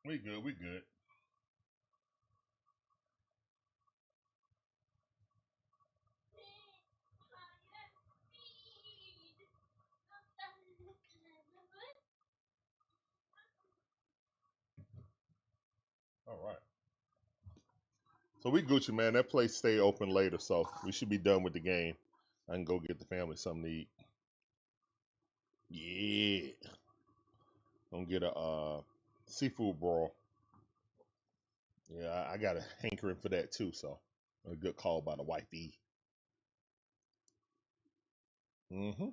We good. We good. All right. So we Gucci, man. That place stay open later, so we should be done with the game. I can go get the family something to eat. Yeah. Gonna get a seafood broil. Yeah, I got a hankering for that too, so a good call by the wifey. Mm-hmm.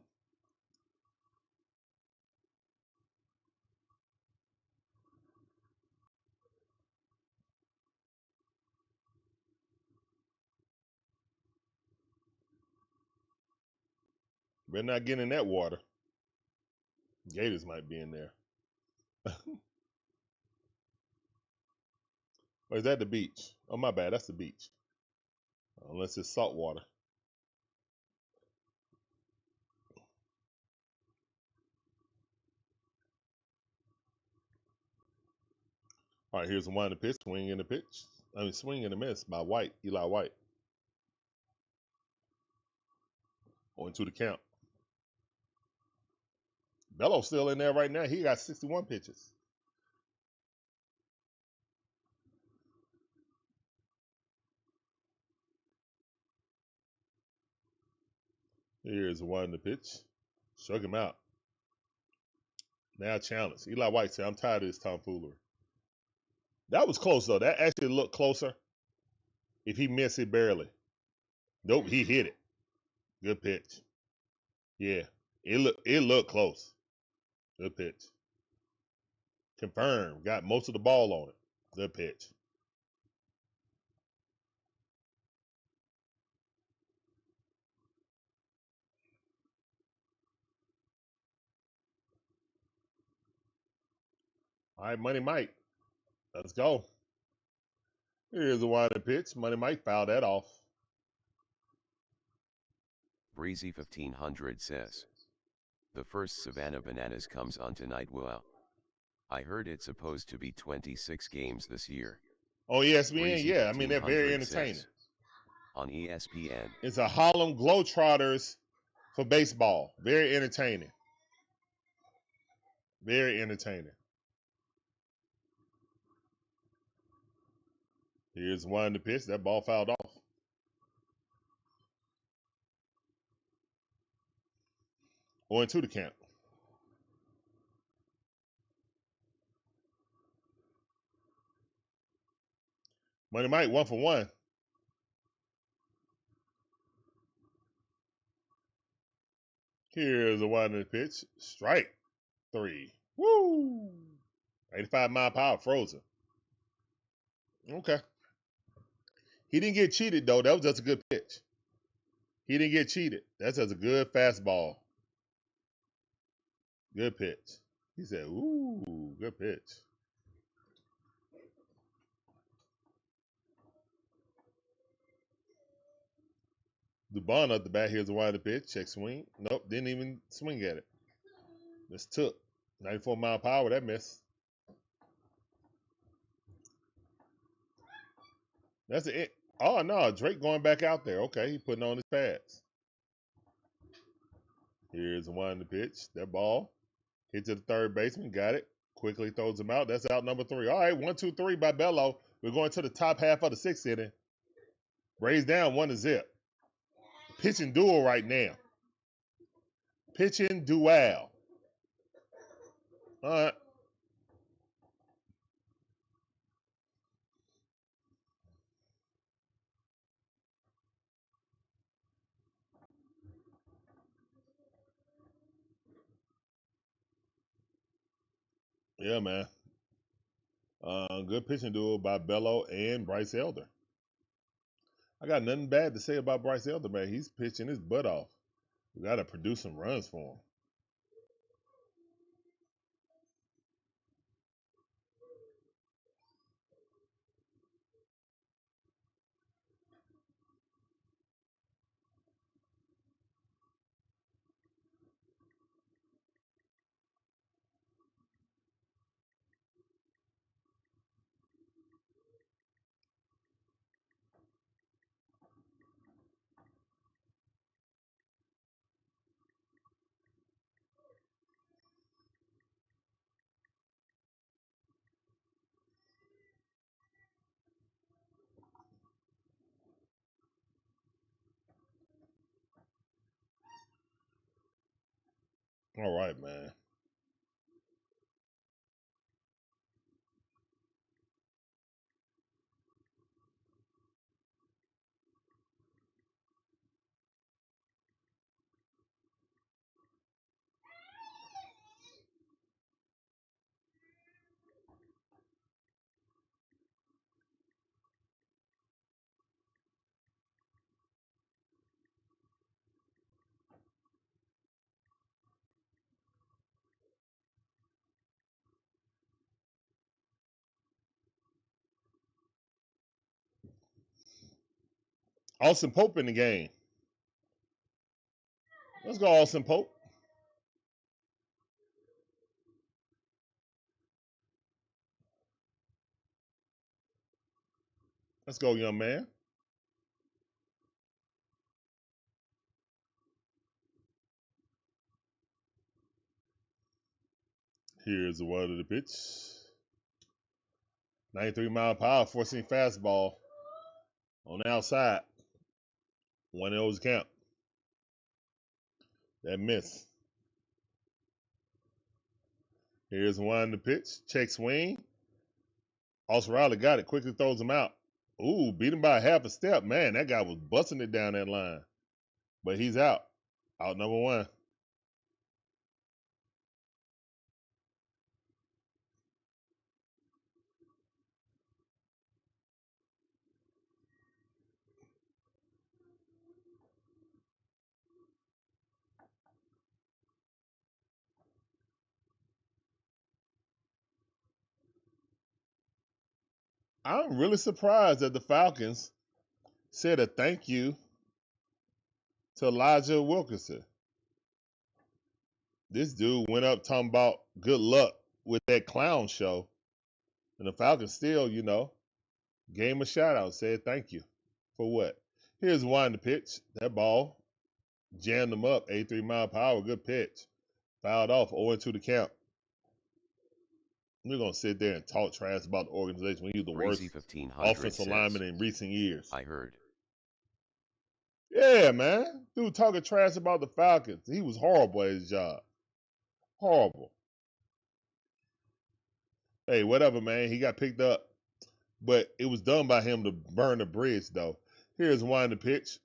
Better not get in that water. Gators might be in there. Or is that the beach? Oh, my bad. That's the beach. Unless it's salt water. All right, here's the one in the pitch. Swing in the pitch. Swing in the miss by White, Eli White. Going to the count. Bello's still in there right now. He got 61 pitches. Here's one in the pitch. Shrug him out. Now challenge. Eli White said, I'm tired of this tomfoolery. That was close, though. That actually looked closer. If he missed it barely. Nope, he hit it. Good pitch. Yeah, it looked close. Good pitch. Confirmed. Got most of the ball on it. Good pitch. All right, Money Mike. Let's go. Here's the winding pitch. Money Mike fouled that off. Breezy 1500 says, the first Savannah Bananas comes on tonight. Wow. I heard it's supposed to be 26 games this year. Oh, ESPN? Yeah, I mean, they're very entertaining. Says, on ESPN. It's a Harlem Globetrotters for baseball. Very entertaining. Very entertaining. Here's one in the pitch. That ball fouled off. Going to the count. Money Mike, 1 for 1. Here's a one in the pitch. Strike 3. Woo! 85-mile-per-hour, frozen. Okay. He didn't get cheated, though. That was just a good pitch. He didn't get cheated. That's just a good fastball. Good pitch. He said, ooh, good pitch. Dubon up the bat. Here's a wide pitch. Check swing. Nope, didn't even swing at it. Just took. 94-mile-per-hour. That miss. That's it. Oh no, Drake going back out there. Okay, he putting on his pads. Here's one the pitch. That ball hit to the third baseman. Got it. Quickly throws him out. That's out number 3. All right, 1-2-3 by Bello. We're going to the top half of the 6th inning. Braves down 1-0. Pitching duel right now. Pitching duel. All right. Yeah, man. Good pitching duel by Bello and Bryce Elder. I got nothing bad to say about Bryce Elder, man. He's pitching his butt off. We got to produce some runs for him. All right, man. Austin Pope in the game. Let's go, Austin Pope. Let's go, young man. Here's the one of the pitch. 93-mile-per-hour, forcing fastball on the outside. 1-0's count. That miss. Here's one the pitch. Check swing. Austin Riley got it. Quickly throws him out. Ooh, beat him by half a step. Man, that guy was busting it down that line. But he's out. Out number 1. I'm really surprised that the Falcons said a thank you to Elijah Wilkinson. This dude went up talking about good luck with that clown show. And the Falcons still, gave him a shout out, said thank you. For what? Here's one to pitch. That ball jammed him up. 83-mile-per-hour, good pitch. Fouled off, 0-2 the count. We're going to sit there and talk trash about the organization when he was the worst offensive lineman in recent years. I heard. Yeah, man. Dude talking trash about the Falcons. He was horrible at his job. Horrible. Hey, whatever, man. He got picked up. But it was done by him to burn the bridge, though. Here's one to pitch.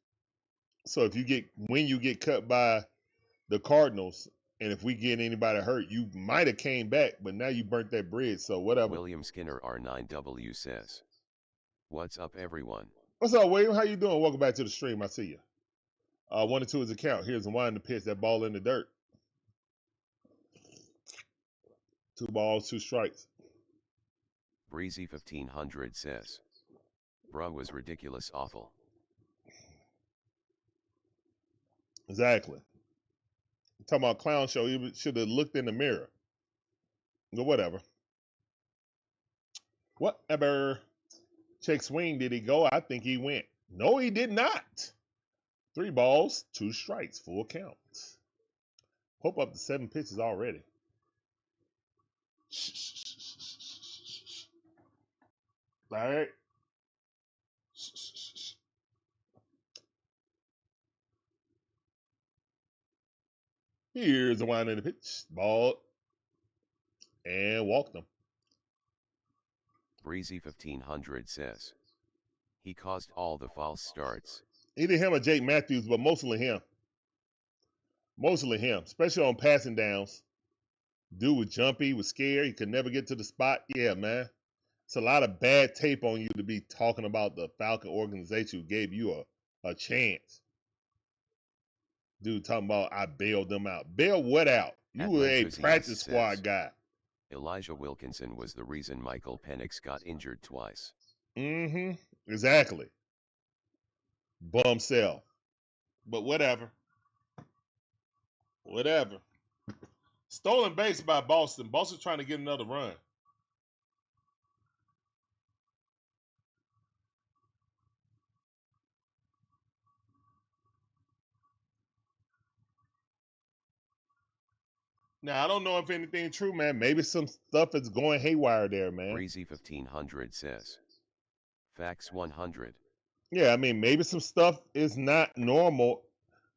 So when you get cut by the Cardinals, and if we get anybody hurt, you might have came back, but now you burnt that bridge, so whatever. William Skinner R9W says, "What's up, everyone?" What's up, William? How you doing? Welcome back to the stream. I see you. 1-2 is the count. Here's the one to pitch. That ball in the dirt. 2 balls, 2 strikes. Breezy 1500 says, "Bruh was ridiculous awful." Exactly. Talking about clown show, he should have looked in the mirror. But whatever. Whatever. Check swing. Did he go? I think he went. No, he did not. 3 balls, 2 strikes, full count. Pope up to 7 pitches already. All right. Here's the wind in the pitch. Ball. And walked him. Breezy 1500 says. He caused all the false starts. Either him or Jake Matthews, but mostly him. Mostly him, especially on passing downs. Dude was jumpy, was scared. He could never get to the spot. Yeah, man. It's a lot of bad tape on you to be talking about the Falcon organization who gave you a chance. Dude talking about I bailed them out. Bail what out? You were a practice squad guy. Elijah Wilkinson was the reason Michael Penix got injured twice. Mm-hmm. Exactly. Bum self. But whatever. Whatever. Stolen base by Boston. Boston trying to get another run. Now, I don't know if anything's true, man. Maybe some stuff is going haywire there, man. Breezy 1500 says. Facts 100. Yeah, I mean, maybe some stuff is not normal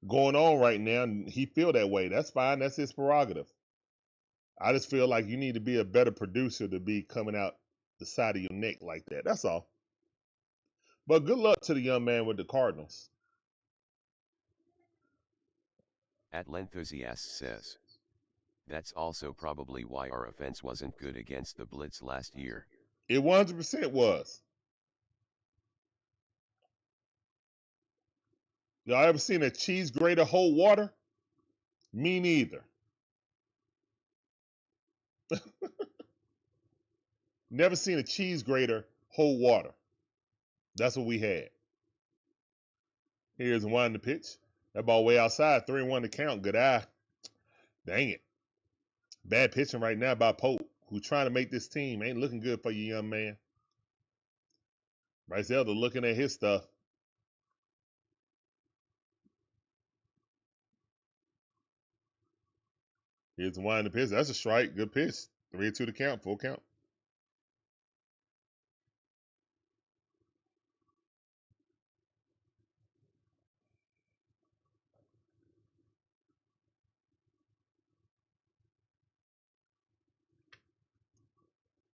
going on right now, and he feel that way. That's fine. That's his prerogative. I just feel like you need to be a better producer to be coming out the side of your neck like that. That's all. But good luck to the young man with the Cardinals. Atlanthusiast says. That's also probably why our offense wasn't good against the Blitz last year. It 100% was. Y'all ever seen a cheese grater hold water? Me neither. Never seen a cheese grater hold water. That's what we had. Here's one to pitch. That ball way outside. 3-1 to count. Good eye. Dang it. Bad pitching right now by Pope, who's trying to make this team. Ain't looking good for you, young man. Bryce Elder looking at his stuff. Here's the wind to pitch. That's a strike. Good pitch. 3-2 to count. Full count.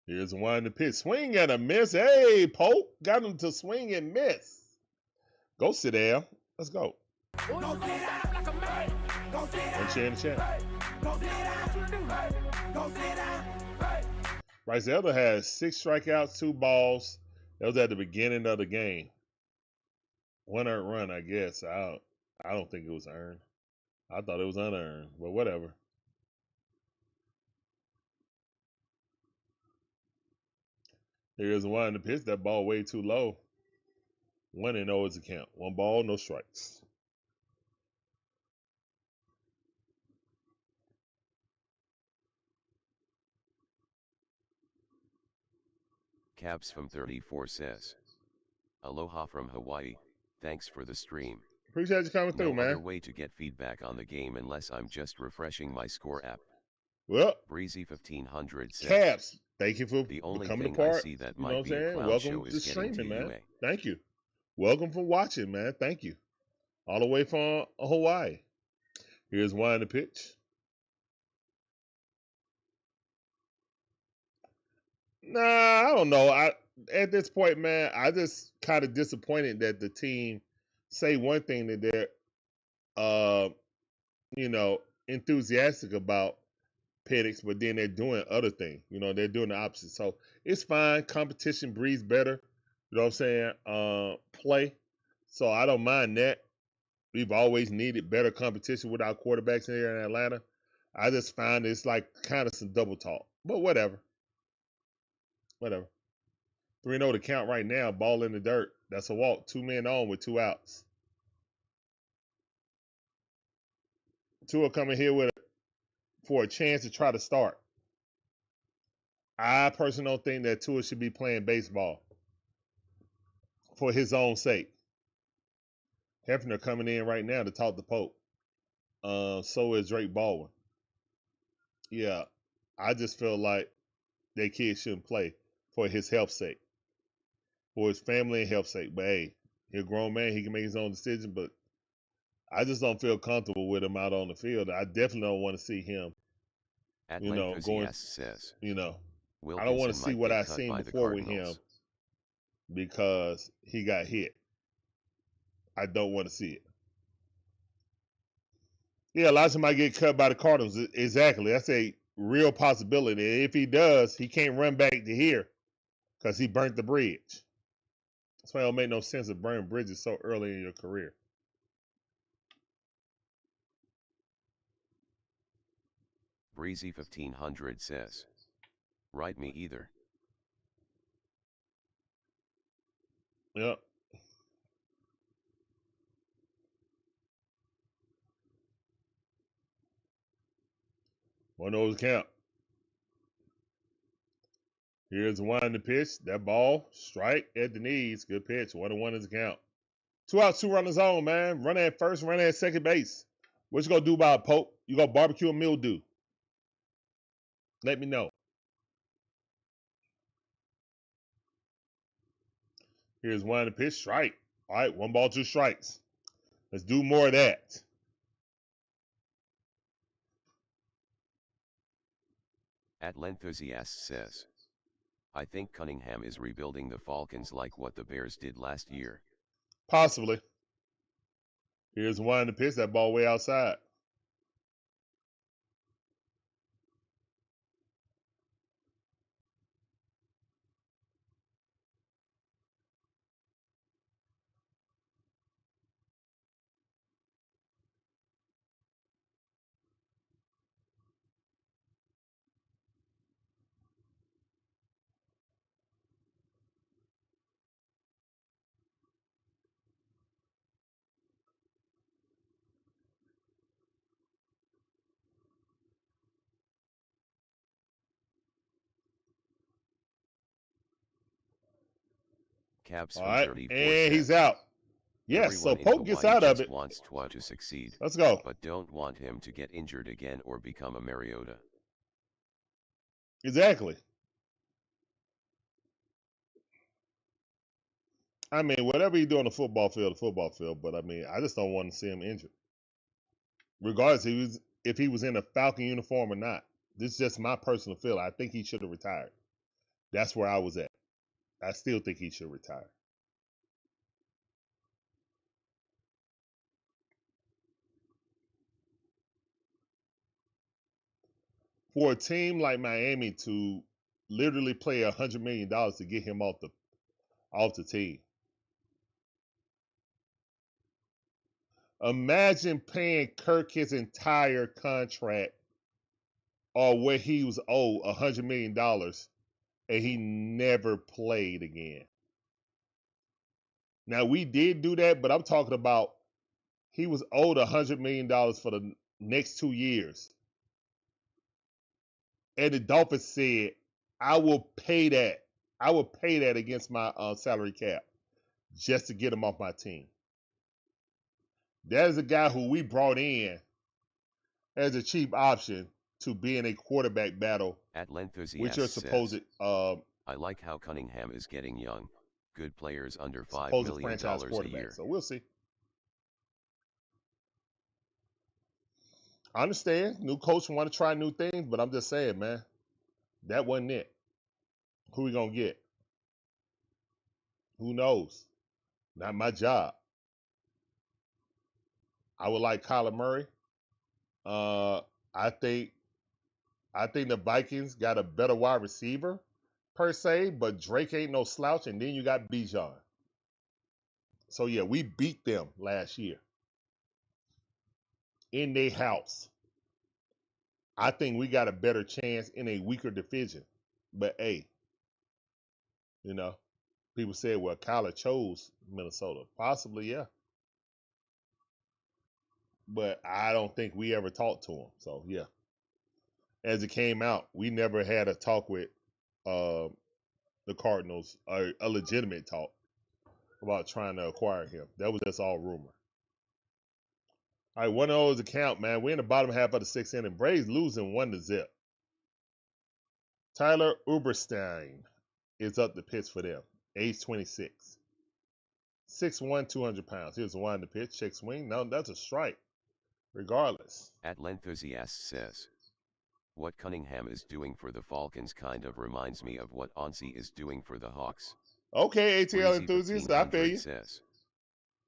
Here's the wind to pitch. Swing and a miss. Hey, Pope. Got him to swing and miss. Go sit down. Let's go. One chair in the chat. Bryce Elder has 6 strikeouts, 2 balls. That was at the beginning of the game. 1 earned run, I guess. I don't think it was earned. I thought it was unearned, but whatever. Here's one to pitch. That ball way too low. 1-0 is the count. 1 ball, no strikes. Caps from 34 says. Aloha from Hawaii. Thanks for the stream. Appreciate you coming through, man. No other way to get feedback on the game unless I'm just refreshing my score app. Well, Breezy 1500 says. Caps, thank you for the only becoming thing a part. I see that You know might what I'm be a saying? clown Welcome show to is getting streaming, to man. UA. Thank you. Welcome for watching, man. Thank you. All the way from Hawaii. Here's one to pitch. Nah, I don't know. At this point, man, I just kind of disappointed that the team say one thing that they're, enthusiastic about Penix, but then they're doing other things. You know, they're doing the opposite. So it's fine. Competition breeds better. You know what I'm saying? Play. So I don't mind that. We've always needed better competition with our quarterbacks here in Atlanta. I just find it's like kind of some double talk. But whatever. Whatever. 3-0 to count right now. Ball in the dirt. That's a walk. 2 men on with 2 outs. Tua coming here for a chance to try to start. I personally don't think that Tua should be playing baseball. for his own sake. Hefner coming in right now to talk to Pope. So is Drake Baldwin. Yeah, I just feel like that kid shouldn't play for his health's sake, for his family and health's sake. But hey, he's a grown man. He can make his own decision. But I just don't feel comfortable with him out on the field. I definitely don't want to see him, going, says, I don't want to Wilkinson see might what get I cut seen by the before with him Cardinals. because he got hit. I don't want to see it. Yeah, Elijah might get cut by the Cardinals. Exactly. That's a real possibility. If he does, he can't run back to here because he burnt the bridge. That's why it don't make no sense to burn bridges so early in your career. Breezy 1500 says, write me either. Yep. One of those count. Here's one in the pitch. That ball, strike at the knees. Good pitch. 1-1 is the count. 2 outs, 2 runners on, man. Run at first, run at second base. What you gonna do about Pope? You gonna barbecue a mildew? Let me know. Here's one in the pitch. Strike. All right, 1 ball, 2 strikes. Let's do more of that. Atlanthosiast says, I think Cunningham is rebuilding the Falcons like what the Bears did last year. Possibly. Here's one in the pitch. That ball way outside. Cabs All from right, 34 and he's says, out. Yes, so everyone in Pope gets Hawaii out of just it. wants Twa to succeed, Let's go. but don't want him to get injured again or become a Mariota. Exactly. I mean, whatever you do on the football field. But I mean, I just don't want to see him injured, regardless if he was in a Falcon uniform or not. This is just my personal feeling. I think he should have retired. That's where I was at. I still think he should retire. For a team like Miami to literally play $100 million to get him off the team. Imagine paying Kirk his entire contract or what he was owed $100 million and he never played again. Now we did do that, but I'm talking about he was owed $100 million for the next 2 years. And the Dolphins said, I will pay that. I will pay that against my salary cap just to get him off my team. That is a guy who we brought in as a cheap option to be in a quarterback battle with your supposed I like how Cunningham is getting young. Good players under $5 supposed million franchise a quarterback. year. So we'll see. I understand. New coach want to try new things, but I'm just saying, man, that wasn't it. Who we gonna get? Who knows? Not my job. I would like Kyler Murray. I think the Vikings got a better wide receiver per se, but Drake ain't no slouch, and then you got Bijan. So yeah, we beat them last year in their house. I think we got a better chance in a weaker division. But hey, people said, well, Kyler chose Minnesota. Possibly, yeah. But I don't think we ever talked to him. So yeah. As it came out, we never had a talk with the Cardinals, a legitimate talk. about trying to acquire him. That was just all rumor. All right, 1-0 is the count, man. We're in the bottom half of the 6th inning. Braves losing 1-0. Tyler Uberstein is up the pitch for them. Age 26. 6'1", 200 pounds. Here's the one to pitch. Check swing. No, that's a strike. Regardless. Atlanthosiast says, what Cunningham is doing for the Falcons kind of reminds me of what Onsi is doing for the Hawks. Okay, ATL Breezy enthusiast, I feel 1500 you. says,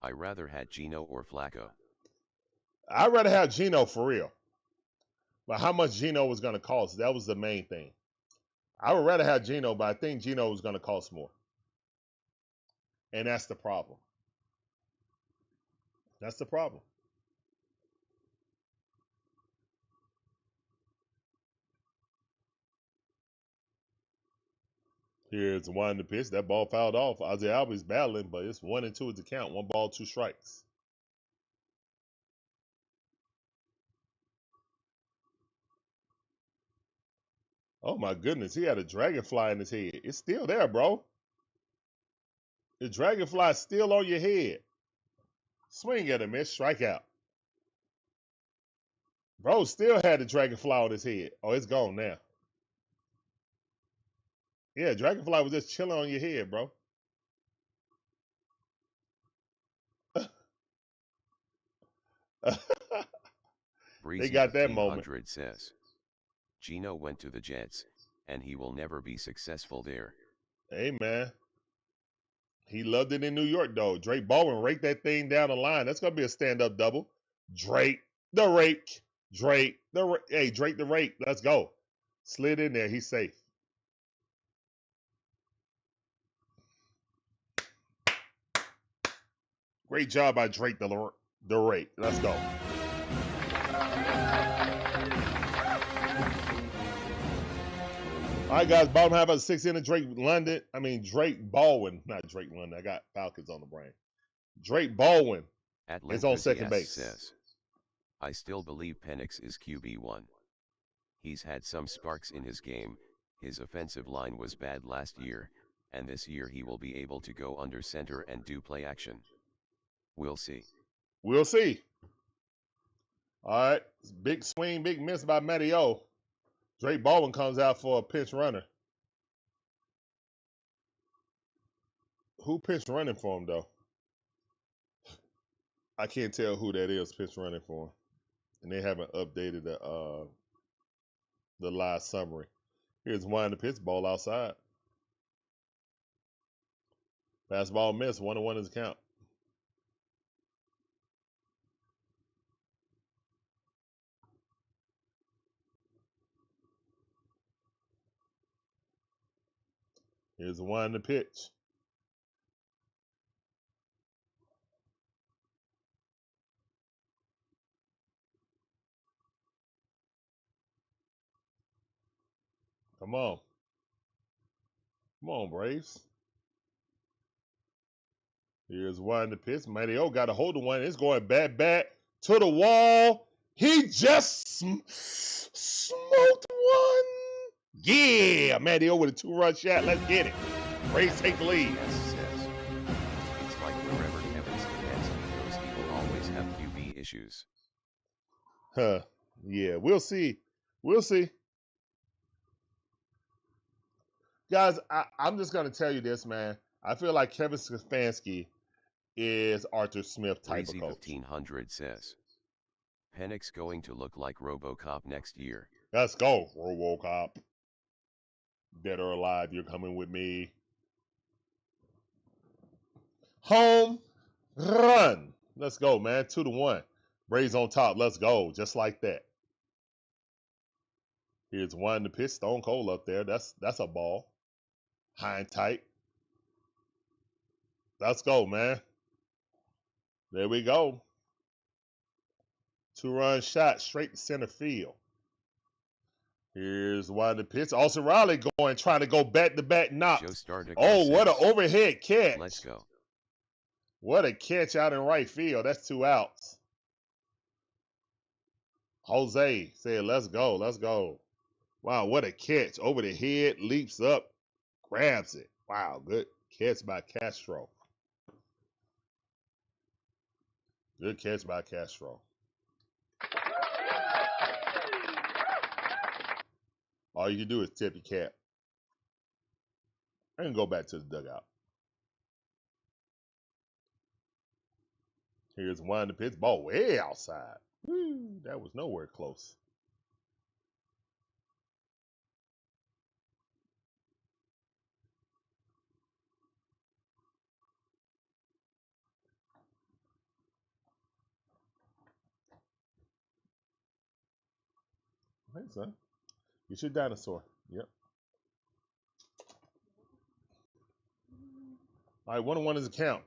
I rather had Gino or Flacco. I'd rather have Gino for real. But how much Gino was going to cost, that was the main thing. I would rather have Gino, but I think Gino was going to cost more. And that's the problem. That's the problem. Here's one to pitch. That ball fouled off. Ozzie Albies battling, but it's 1-2 at the count. 1 ball, 2 strikes. Oh my goodness, he had a dragonfly in his head. It's still there, bro. The dragonfly's still on your head. Swing at him, man. Strikeout. Bro still had the dragonfly on his head. Oh, it's gone now. Yeah, dragonfly was just chilling on your head, bro. They got that moment. Says, Gino went to the Jets, and he will never be successful there. Hey, man. He loved it in New York, though. Drake Baldwin raked that thing down the line. That's going to be a stand-up double. Drake the rake. Drake the rake. Hey, Drake the rake. Let's go. Slid in there. He's safe. Great job by Drake the rake. Let's go. All right, guys. Bottom half of the 6th inning. Drake Baldwin. Not Drake London. I got Falcons on the brain. Drake Baldwin is on second base. Says, I still believe Penix is QB1. He's had some sparks in his game. His offensive line was bad last year, and this year he will be able to go under center and do play action. We'll see. We'll see. All right. Big swing, big miss by Matty O. Drake Baldwin comes out for a pinch runner. Who pinch running for him, though? I can't tell who that is pinch running for him. And they haven't updated the live summary. Here's one to pitch, ball outside. Fastball miss, 1-1 is the count. Here's one to pitch. Come on. Come on, Braves. Here's one to pitch. Matty O got a hold of one. It's going back to the wall. He just smoked one. Yeah, Matty O with a 2-run shot. Let's get it. Braves take the lead. Says, it's like wherever Kevin Stefanski goes, he will always have QB issues. Huh. Yeah, we'll see. We'll see. Guys, I'm just going to tell you this, man. I feel like Kevin Stefanski is Arthur Smith type of coach. 1500 says, Penix going to look like RoboCop next year. Let's go, RoboCop. Dead or alive, you're coming with me. Home run. Let's go, man. 2-1. Braves on top. Let's go. Just like that. Here's one to pitch. Stone Cold up there. That's a ball. High and tight. Let's go, man. There we go. 2-run shot straight to center field. Here's one to pitch. Olson Riley trying to go back-to-back knocks. Oh, what an overhead catch. Let's go. What a catch out in right field. That's 2 outs. Jose said, let's go, let's go. Wow, what a catch. Over the head, leaps up, grabs it. Wow, good catch by Castro. Good catch by Castro. All you can do is tip your cap and go back to the dugout. Here's one to pitch. Ball way outside. Woo, that was nowhere close. Hey, son. Get your dinosaur. Yep. All right, 1-1 is a count.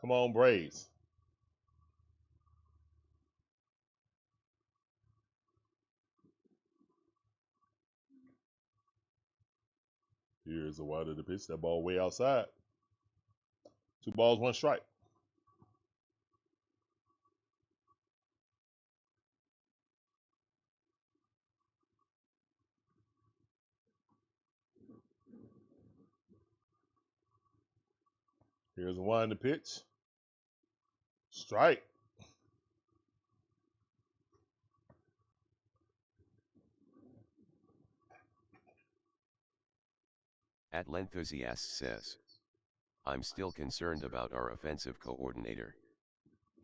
Come on, Braves. Here's the wide of the pitch. That ball way outside. 2 balls, 1 strike. Here's the one to pitch. Strike. Atlenthusiast says, I'm still concerned about our offensive coordinator.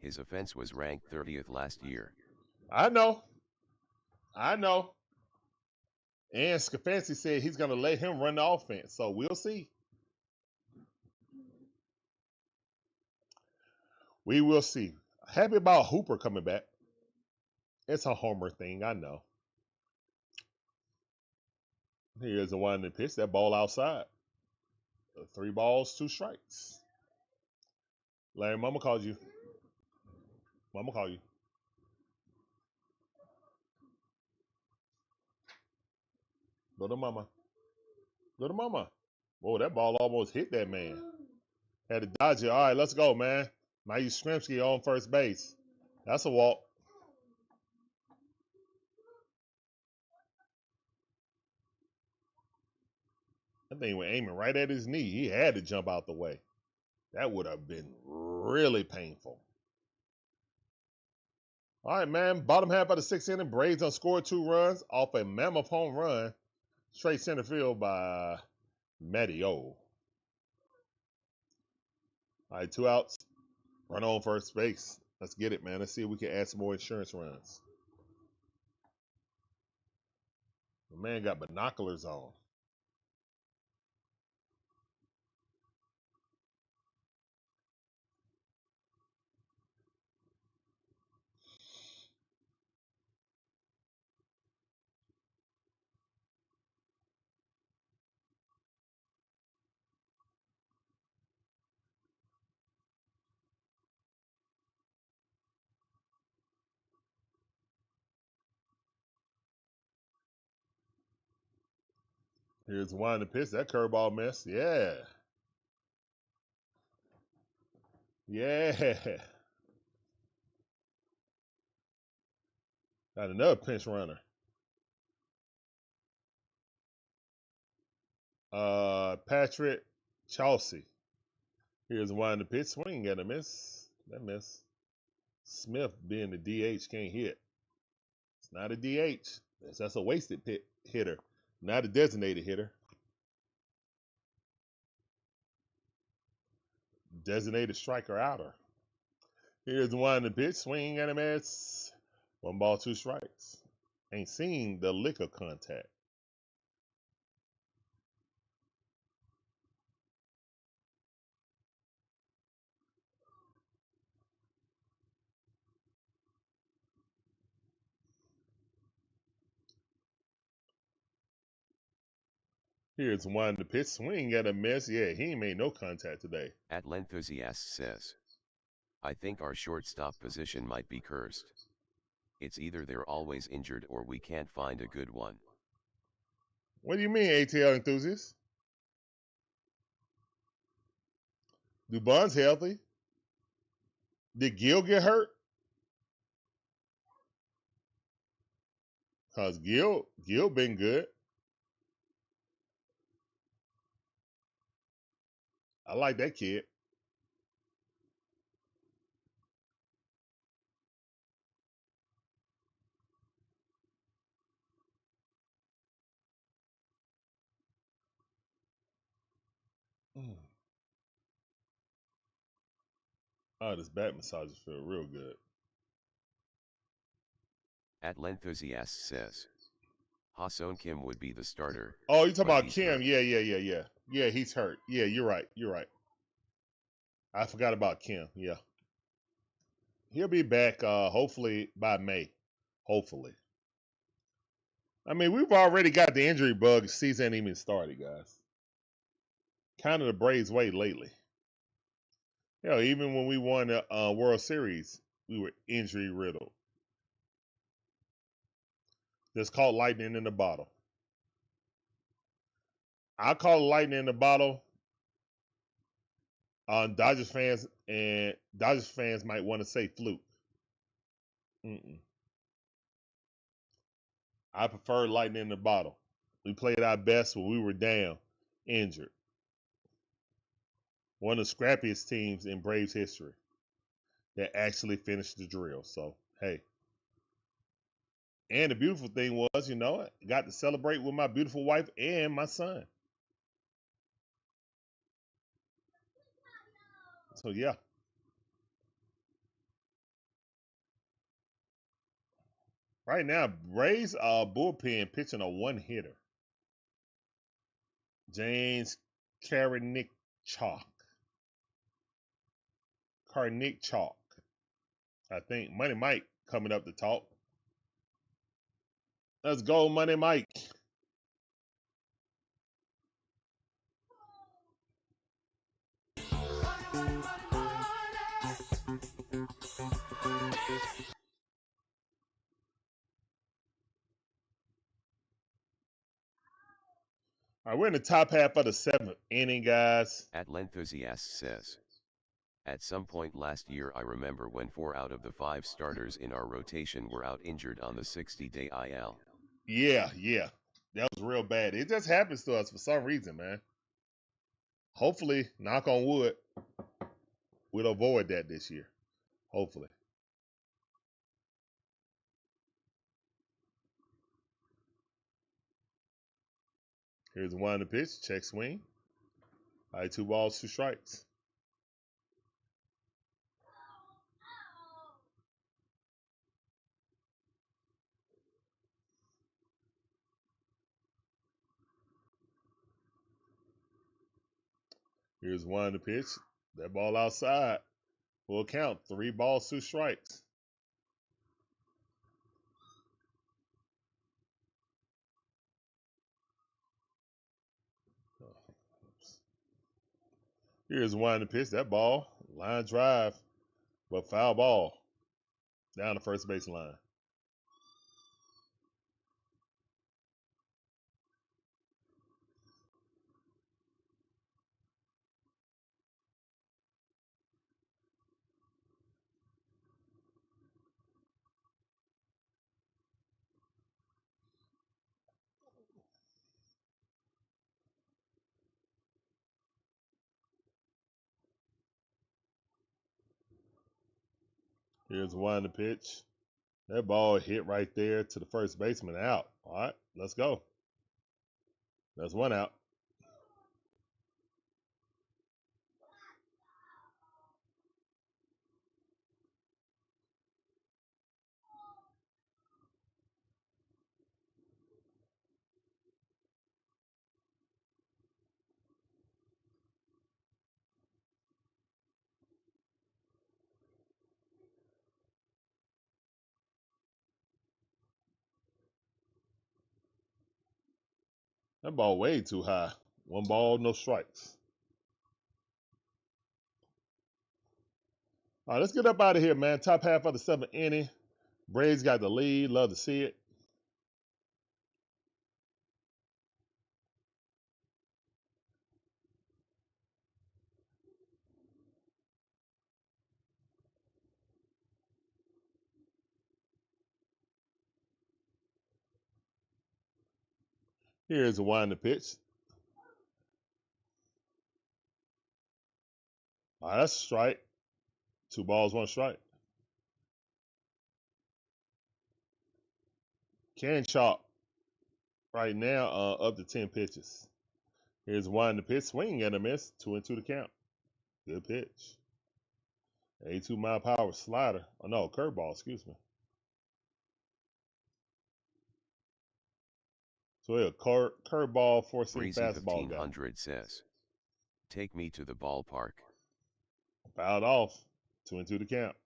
His offense was ranked 30th last year. I know. And Scafancy said he's going to let him run the offense, so we'll see. We will see. Happy about Hooper coming back. It's a homer thing, I know. Here's the one that pitch. That ball outside. 3 balls, 2 strikes. Larry, Mama called you. Mama called you. Go to Mama. Go to Mama. Whoa, that ball almost hit that man. Had to dodge it. All right, let's go, man. Mike Yastrzemski on first base. That's a walk. That thing was aiming right at his knee. He had to jump out the way. That would have been really painful. All right, man. Bottom half of the 6th inning, Braves unscored 2 runs off a mammoth home run. Straight center field by Matty O. All right, 2 outs. Run on first base. Let's get it, man. Let's see if we can add some more insurance runs. The man got binoculars on. Here's one to pitch. That curveball miss. Yeah. Yeah. Got another pinch runner. Patrick Chelsea. Here's one to pitch. Swing and a miss. That miss. Smith being the DH can't hit. It's not a DH. That's a wasted hitter. Not a designated hitter. Designated striker outer. Here's one to pitch. Swing and a miss. 1 ball, 2 strikes. Ain't seen the lick of contact. Here's one to pitch. Swing and a miss. Yeah, he ain't made no contact today. Atlenthusiast says, I think our shortstop position might be cursed. It's either they're always injured or we can't find a good one. What do you mean, ATL enthusiast? Dubon's healthy. Did Gil get hurt? Cause Gil been good. I like that kid. Oh, this back massages feel real good. Atlenthusiast says, Ha-Seon Kim would be the starter. Oh, you talking but about he's Kim? hurt. Yeah. Yeah, he's hurt. Yeah, you're right. You're right. I forgot about Kim. Yeah. He'll be back hopefully by May. Hopefully. I mean, we've already got the injury bug. Season ain't even started, guys. Kind of the Braves' way lately. Hell, even when we won the World Series, we were injury riddled. That's called lightning in the bottle. I call it lightning in the bottle. Dodgers fans might want to say fluke. Mm-mm. I prefer lightning in the bottle. We played our best when we were down, injured. One of the scrappiest teams in Braves history that actually finished the drill. So, hey. And the beautiful thing was, I got to celebrate with my beautiful wife and my son. So, yeah. Right now, Braves bullpen pitching a one-hitter. James Karnick Chalk. I think Money Mike coming up to talk. Let's go, Money Mike. All right, we're in the top half of the seventh inning, guys. Atlenthusiast says, at some point last year I remember when 4 out of the 5 starters in our rotation were out injured on the 60-day IL. Yeah. That was real bad. It just happens to us for some reason, man. Hopefully, knock on wood, we'll avoid that this year. Hopefully. Here's one to pitch. Check swing. All right, 2 balls, 2 strikes. Here's one to pitch. That ball outside. Full count. 3 balls, 2 strikes. Here's one to pitch. That ball, line drive, but foul ball down the first base line. Here's one to pitch. That ball hit right there to the first baseman, out. All right, let's go. That's 1 out. That ball way too high. 1 ball, no strikes. All right, let's get up out of here, man. Top half of the 7th inning. Braves got the lead. Love to see it. Here's a one to pitch. All right, that's a strike. 2 balls, 1 strike. Can chalk right now up to 10 pitches. Here's one to pitch. Swing and a miss. 2-2 to count. Good pitch. 82-mile-per-hour slider. Oh, no, curveball, excuse me. So a curveball, four-seam Breezy fastball guy. 1500 says, take me to the ballpark. Fouled off. 2-2 the count.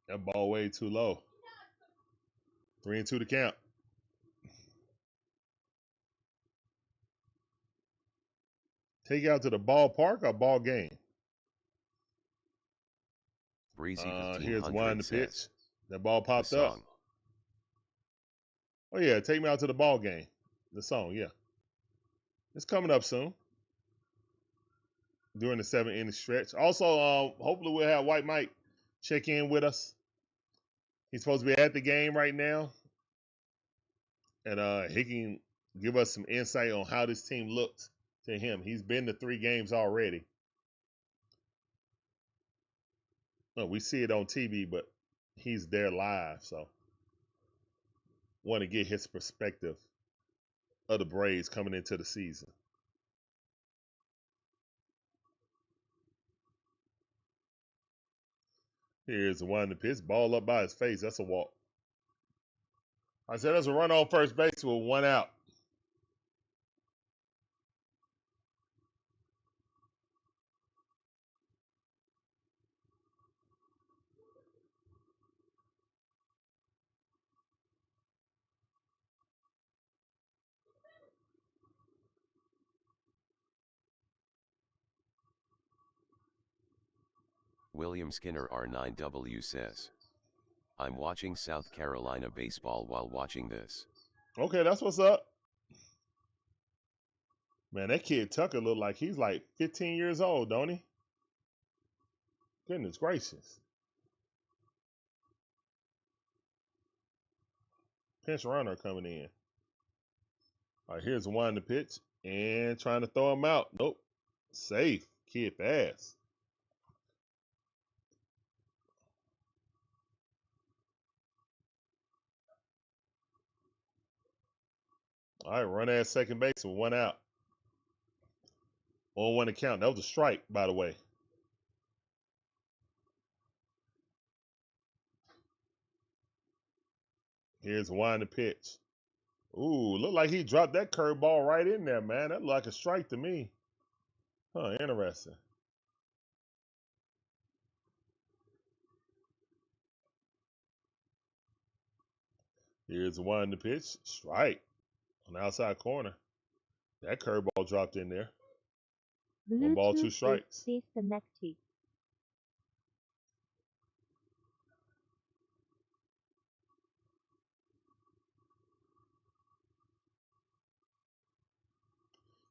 That ball way too low. 3-2 the count. Take you out to the ballpark or ball game? Breezy Here's 1500 the says, pitch. That ball the popped up. song. Oh, yeah, take me out to the ball game. The song, yeah. It's coming up soon. During the 7-inning stretch. Also, hopefully we'll have White Mike check in with us. He's supposed to be at the game right now. And he can give us some insight on how this team looks to him. He's been to 3 games already. No, we see it on TV, but he's there live, so want to get his perspective of the Braves coming into the season. Here's the one to pitch. Ball up by his face. That's a walk. I said that's a run on first base with 1 out. William Skinner R9W says, I'm watching South Carolina baseball while watching this. Okay, that's what's up. Man, that kid Tucker look like he's like 15 years old, don't he? Goodness gracious. Pinch runner coming in. All right, here's one to pitch. And trying to throw him out. Nope. Safe. Kid fast. All right, run at second base with 1 out. On 1 to count. That was a strike, by the way. Here's one to pitch. Ooh, look like he dropped that curveball right in there, man. That looked like a strike to me. Huh, interesting. Here's one to pitch. Strike on the outside corner. That curveball dropped in there. 1 ball, 2 strikes. Disconnected.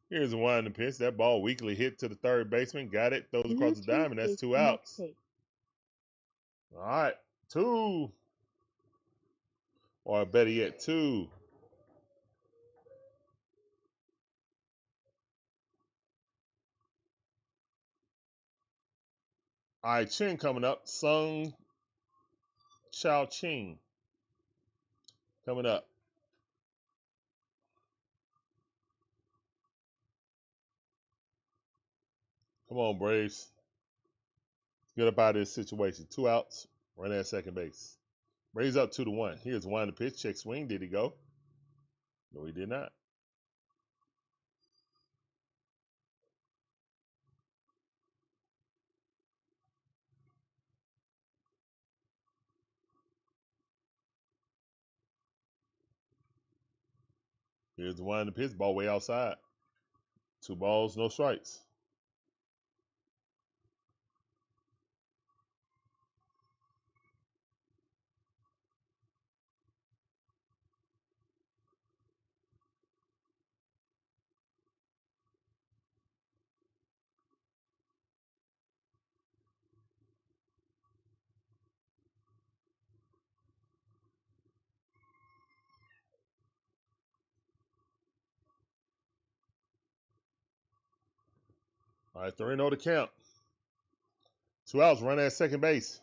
Here's one to pitch. That ball weakly hit to the third baseman. Got it. Throws across the diamond. That's 2 outs. All right. 2. Or better yet, 2. All right, Ching coming up. Sung Chao Ching coming up. Come on, Braves. Get up out of this situation. 2 outs. Run at second base. Braves up 2-1. Here's one to pitch. Check swing. Did he go? No, he did not. Here's one to pitch. Ball way outside. 2 balls, no strikes. All right, 3-0 to count. 2 outs, run at second base.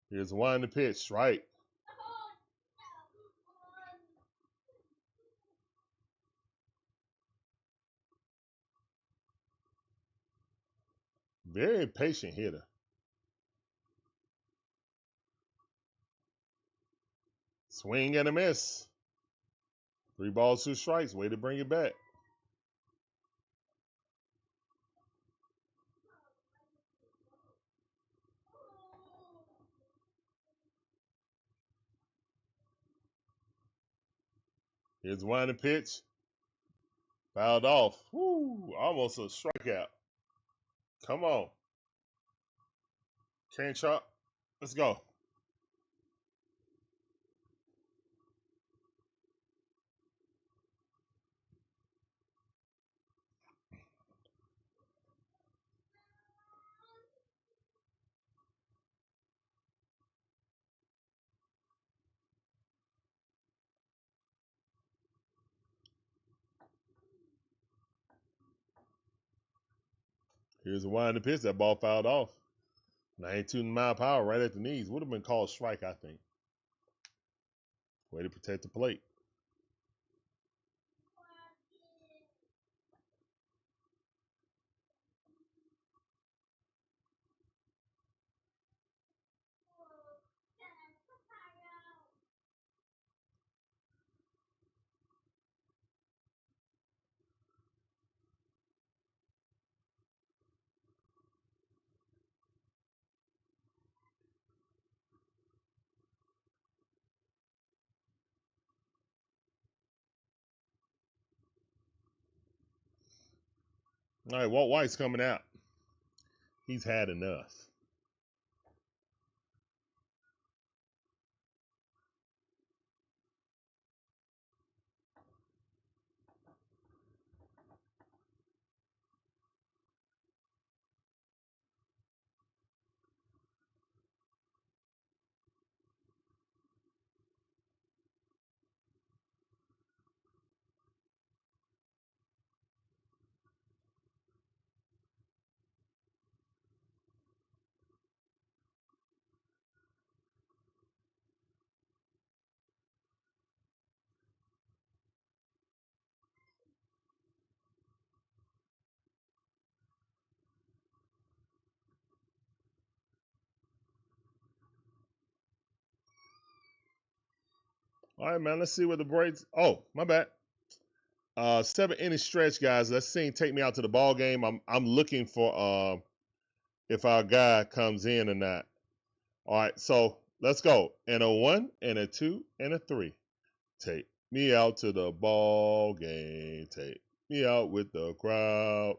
Here's one to pitch, strike. Very patient hitter. Swing and a miss. 3 balls, 2 strikes. Way to bring it back. Here's one to pitch. Fouled off. Woo! Almost a strikeout. Come on. Can't chop. Let's go. Here's a wind to pitch. That ball fouled off. 92-mile-per-hour right at the knees. Would have been called strike, I think. Way to protect the plate. All right, Walt White's coming out. He's had enough. All right, man. Let's see what the breaks. Oh, my bad. 7-inning stretch, guys. Let's see. Take me out to the ball game. I'm looking for if our guy comes in or not. All right, so let's go. And a 1, and a 2, and a 3. Take me out to the ball game. Take me out with the crowd.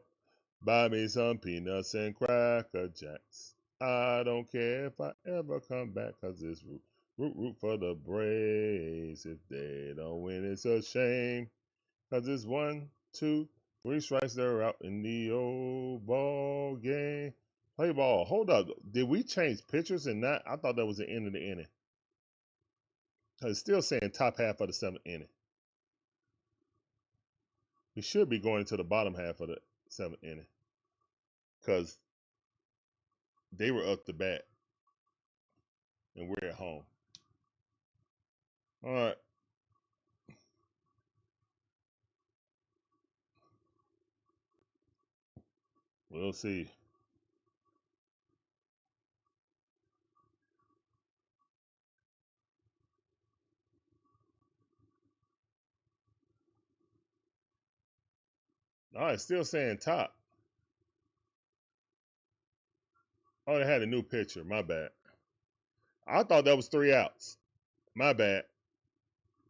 Buy me some peanuts and Cracker Jacks. I don't care if I ever come back, 'cause it's root for the Braves. If they don't win, it's a shame. 'Cause it's 1, 2, 3 strikes, they're out in the old ball game. Play ball. Hold up. Did we change pitchers and not? I thought that was the end of the inning. It's still saying top half of the 7th inning. We should be going into the bottom half of the 7th inning. Because they were up to bat. And we're at home. All right. We'll see. All right, still saying top. Oh, they had a new pitcher. My bad. I thought that was 3 outs. My bad.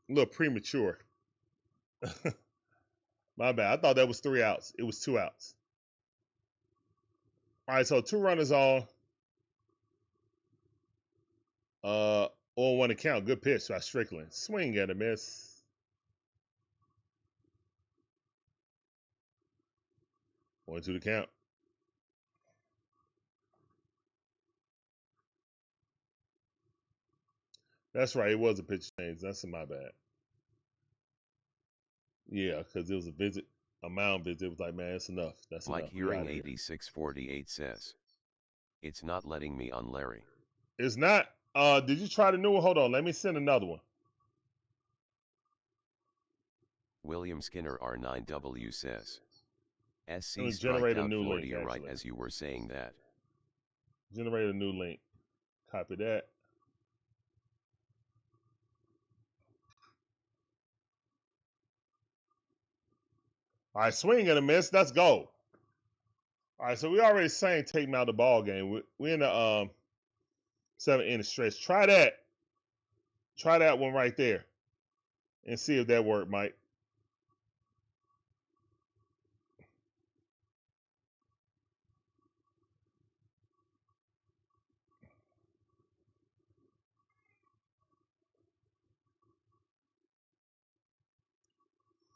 A little premature. My bad. I thought that was 3 outs. It was 2 outs. All right, so 2 runners on. On 1 account. Good pitch by Strickland. Swing and a miss. 1-2 to count. That's right. It was a pitch change. That's my bad. Yeah, because it was a mound visit. It was like, man, it's enough. That's Mike enough. We Hearing out of here. 8648 says, it's not letting me on Larry. It's not. Did you try the new one? Hold on. Let me send another one. William Skinner R9W says, SC Let me strike generate a out new 40 link, right actually. as you were saying that. Generate a new link. Copy that. All right, swing and a miss. Let's go. All right, so we already saying take him out of the ball game. We're in the 7 inning stretch. Try that. Try that one right there, and see if that worked, Mike.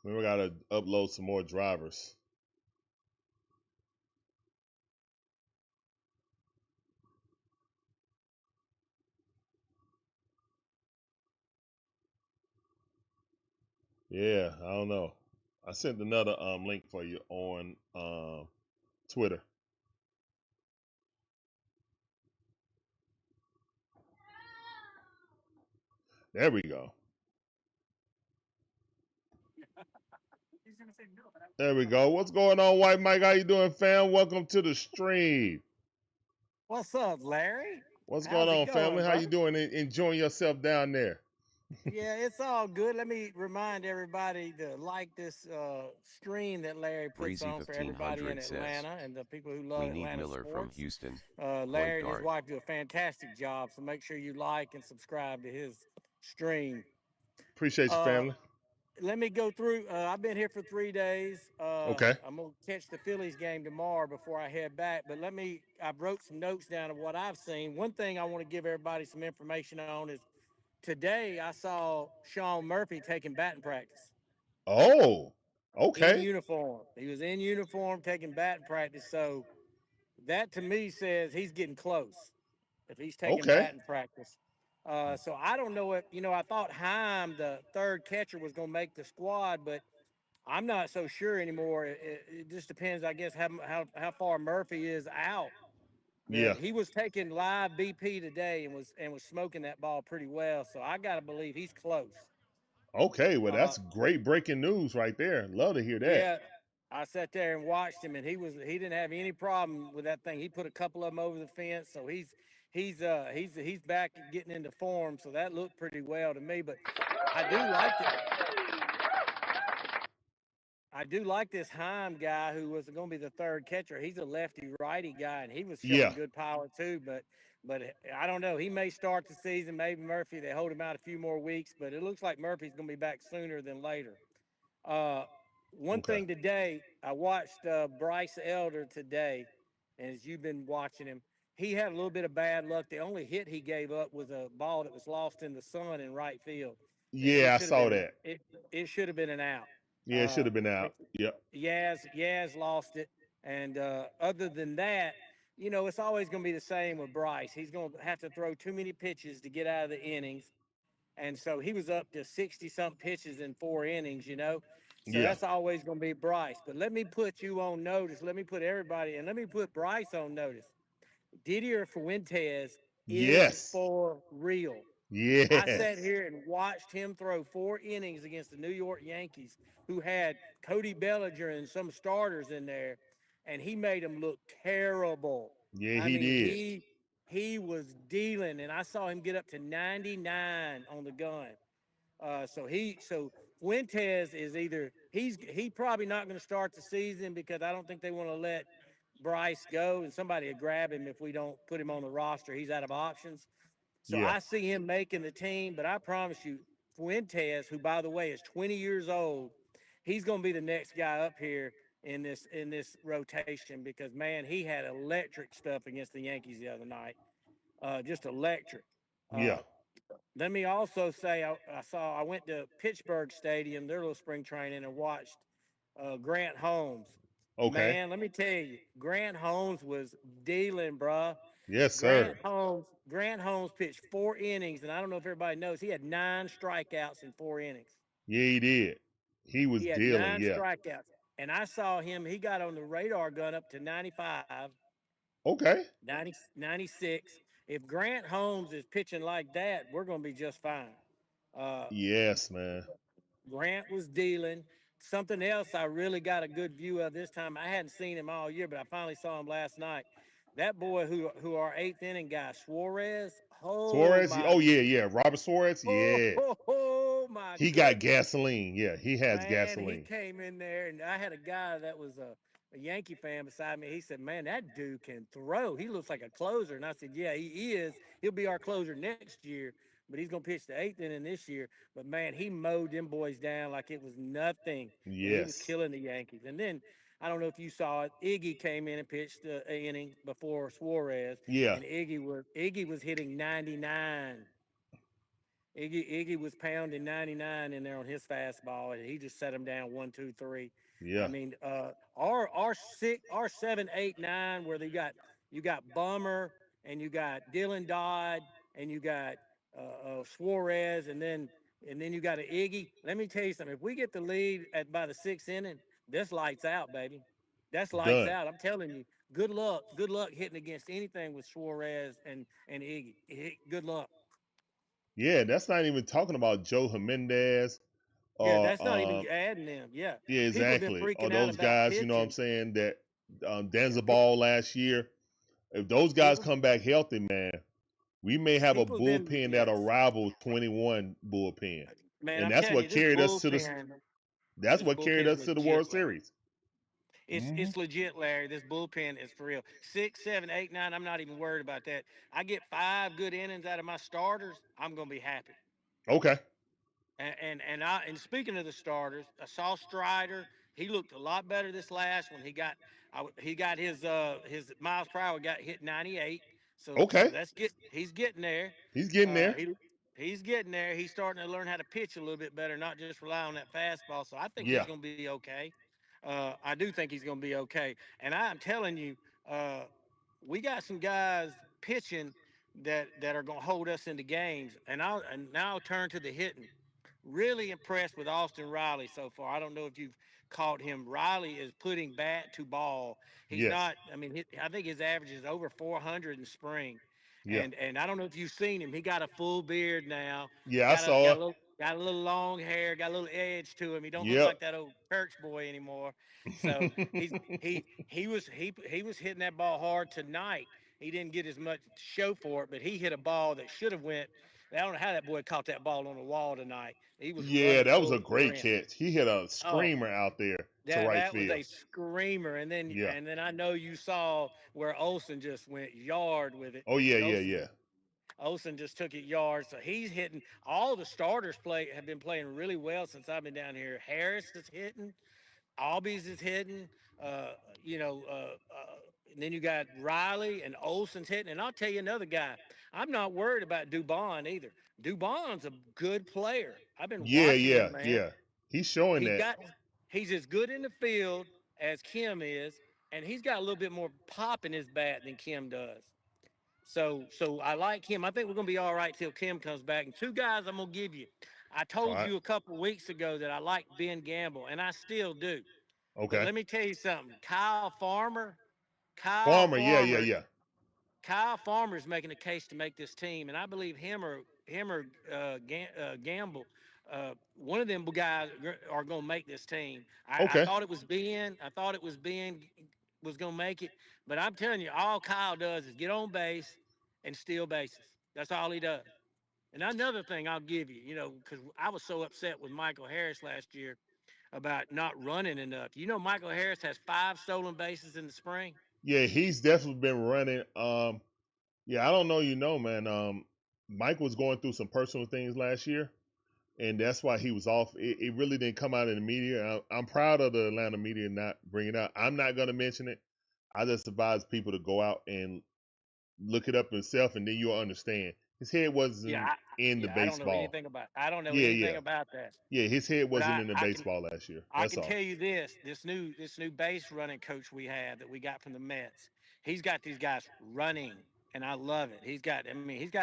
We gotta upload some more drivers. Yeah, I don't know. I sent another link for you on Twitter. There we go. There we go. What's going on, White Mike? How you doing, fam? Welcome to the stream. What's up, Larry? What's going How's it on, family? going, How you brother? doing? Enjoying yourself down there? Yeah, it's all good. Let me remind everybody to like this stream that Larry puts Breezy on for everybody in 1500 says, Atlanta and the people who love we need Atlanta Miller from sports. Houston. Larry and his guard. wife do a fantastic job, so make sure you like and subscribe to his stream. Appreciate you, Uh, family. Let me go through. I've been here for 3 days. Okay. I'm gonna catch the Phillies game tomorrow before I head back. But I wrote some notes down of what I've seen. One thing I want to give everybody some information on is today I saw Sean Murphy taking batting practice Oh, in okay. uniform. He was in uniform taking batting practice. So that to me says he's getting close if he's taking Okay. batting practice. So I don't know if, I thought Heim, the third catcher, was going to make the squad, but I'm not so sure anymore. It just depends, I guess, how far Murphy is out. Yeah. But he was taking live BP today and was smoking that ball pretty well. So I got to believe he's close. Okay. Well, Uh, that's great breaking news right there. Love to hear that. yeah, I sat there and watched him, and he didn't have any problem with that thing. He put a couple of them over the fence, so he's back and getting into form. So that looked pretty well to me. But I do like it. I do like this Heim guy who was going to be the third catcher. He's a lefty righty guy, and he was Yeah. showing good power too. But I don't know. He may start the season. Maybe Murphy, they hold him out a few more weeks, but it looks like Murphy's going to be back sooner than later. Uh, One Okay. thing today, I watched Bryce Elder today, and as you've been watching him, he had a little bit of bad luck. The only hit he gave up was a ball that was lost in the sun in right field. It Yeah, I should have saw been that. it should have been an out. Yeah, it should have been out. Yep. Yaz lost it, and other than that, it's always going to be the same with Bryce. He's going to have to throw too many pitches to get out of the innings, and so he was up to 60-something pitches in 4 innings. So Yeah. that's always going to be Bryce. But let me put you on notice. Let me put everybody, and let me put Bryce on notice. Didier Fuentes is Yes. for real. I sat Yes. here and watched him throw 4 innings against the New York Yankees, who had Cody Bellinger and some starters in there, and he made them look terrible. Yeah, I he mean, did. he was dealing, and I saw him get up to 99 on the gun. So Fuentes is he probably not going to start the season because I don't think they want to let Bryce go, and somebody will grab him if we don't put him on the roster. He's out of options. So Yeah. I see him making the team, but I promise you, Fuentes, who by the way is 20 years old, he's going to be the next guy up here in this rotation because man, he had electric stuff against the Yankees the other night, just electric. Yeah. Uh, Let me also say I went to Pittsburgh Stadium, their little spring training, and watched Grant Holmes. Okay. Man, let me tell you, Grant Holmes was dealing, bruh. Yes, sir. Grant Holmes pitched 4 innings, and I don't know if everybody knows he had 9 strikeouts in 4 innings. Yeah, he did. He was He had dealing. 9 Yeah. strikeouts. And I saw him, he got on the radar gun up to 95, Okay. 90, 96. If Grant Holmes is pitching like that, we're going to be just fine. Uh, Yes, man. Grant was dealing. Something else I really got a good view of this time. I hadn't seen him all year, but I finally saw him last night. That boy who our eighth inning guy, Suarez. Oh Suarez. my, Oh yeah, yeah. Robert Suarez. Yeah. oh my He got goodness. gasoline. Yeah, he has Man, he gasoline. came in there, and I had a guy that was a Yankee fan beside me. He said, "Man, that dude can throw. He looks like a closer." And I said, "Yeah, he is. He'll be our closer next year, but he's gonna pitch the eighth inning this year." But man, he mowed them boys down like it was nothing, and he was Yes. killing the Yankees. And then I don't know if you saw it. Iggy came in and pitched the inning before Suarez, Yeah. and Iggy was hitting 99. Iggy was pounding 99 in there on his fastball, and he just set him down 1, 2, 3. I Yeah. mean, our 7, 8, 9, where you got Bummer and you got Dylan Dodd and you got Suarez, and then you got an Iggy. Let me tell you something. If we get the lead at by the sixth inning, this lights out, baby. That's lights Done. out. I'm telling you. Good luck. Good luck hitting against anything with Suarez and Iggy. Good luck. Yeah, that's not even talking about Joe Jimenez Yeah, or that's not even adding them. Yeah, yeah, people have been exactly. Or freaking out those about guys, you know what I'm pitching. saying, that Yeah, Ball last year. If those guys people, come back healthy, man, we may have a people have been. bullpen that'll Yes, rival 21 bullpen. man, And I'm that's telling what you, this carried us to the bullpen, that's this what carried bullpen's us to the World legit, Larry. Series. It's Hmm. it's legit, Larry. This bullpen is for real. 6, 7, 8, 9. I'm not even worried about that. I get 5 good innings out of my starters. I'm gonna be happy. Okay. And speaking of the starters, I saw Strider. He looked a lot better this last one. He got his miles per hour got hit 98. So Okay. that's get he's getting there. He's getting Uh, there. he he's getting there. He's starting to learn how to pitch a little bit better, not just rely on that fastball. So I think he's Yeah. going to be okay. I do think he's going to be okay. And I'm telling you, uh, we got some guys pitching that are going to hold us into games. And now I'll turn to the hitting. Really impressed with Austin Riley so far. I don't know if you've caught him. Riley is putting bat to ball. He's Yes. not. I mean, I think his average is over 400 in spring, Yeah. and I don't know if you've seen him. He got a full beard now. Yeah, I Got a saw got it. a little got a little long hair. Got a little edge to him. He don't look Yep. like that old church boy anymore. So he was hitting that ball hard tonight. He didn't get as much show for it, but he hit a ball that should have went. I don't know how that boy caught that ball on the wall tonight. He was Yeah, running that was full a great sprint. catch. He hit a Oh, screamer out there to that right that was field. a screamer. And then Yeah. and then I know you saw where Olson just went yard with it. Oh yeah, yeah, Olson yeah. Olson just took it yard. So he's hitting. All the starters have been playing really well since I've been down here. Harris is hitting. Albies is hitting. Uh, you know, and then you got Riley and Olson's hitting. And I'll tell you another guy. I'm not worried about Dubon either. Dubon's a good player. I've been Yeah, watching yeah, him, man. yeah. He's showing He that. got he's as good in the field as Kim is, and he's got a little bit more pop in his bat than Kim does. So I like him. I think we're gonna be all right till Kim comes back. And two guys I'm gonna give you. I All told right. you a couple of weeks ago that I like Ben Gamble, and I still do. But Okay. let me tell you something. Kyle Farmer, yeah, yeah, Farmer yeah. Kyle Farmer's making a case to make this team, and I believe him or Gamble, one of them guys are going to make this team. I Okay. thought it was Ben. I thought it was Ben was going to make it, but I'm telling you, all Kyle does is get on base and steal bases. That's all he does. And another thing I'll give you, because I was so upset with Michael Harris last year about not running enough. Michael Harris has 5 stolen bases in the spring. Yeah, he's definitely been running. Yeah, I don't know, man. Mike was going through some personal things last year, and that's why he was off. It really didn't come out in the media. I'm proud of the Atlanta media not bringing it out. I'm not going to mention it. I just advise people to go out and look it up himself, and then you'll understand. His head Yeah, wasn't in the I don't know baseball. anything about. I don't know Yeah, anything yeah, about that. yeah. His head But wasn't I in the I can baseball last year. I That's can all. tell you this new base running coach we have that we got from the Mets. He's got these guys running, and I love it. He's got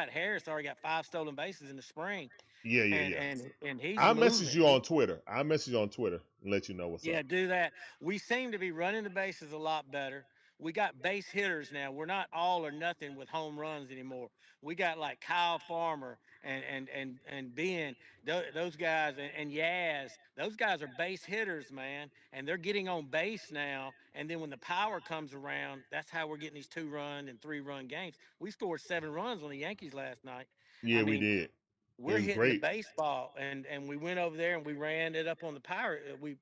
Harris already got 5 stolen bases in the spring, Yeah, yeah, and yeah. he's I'll message moving. you on Twitter. I'll message you on Twitter and let you know what's Yeah, up. do that. We seem to be running the bases a lot better. We got base hitters now. We're not all or nothing with home runs anymore. We got like Kyle Farmer and Ben, those guys, and Yaz. Those guys are base hitters, man, and they're getting on base now. And then when the power comes around, that's how we're getting these 2-run and 3-run games. We scored 7 runs on the Yankees last night. I Yeah, we mean, did. It we're was hitting the great. baseball, and we went over there and we ran it up on the power. We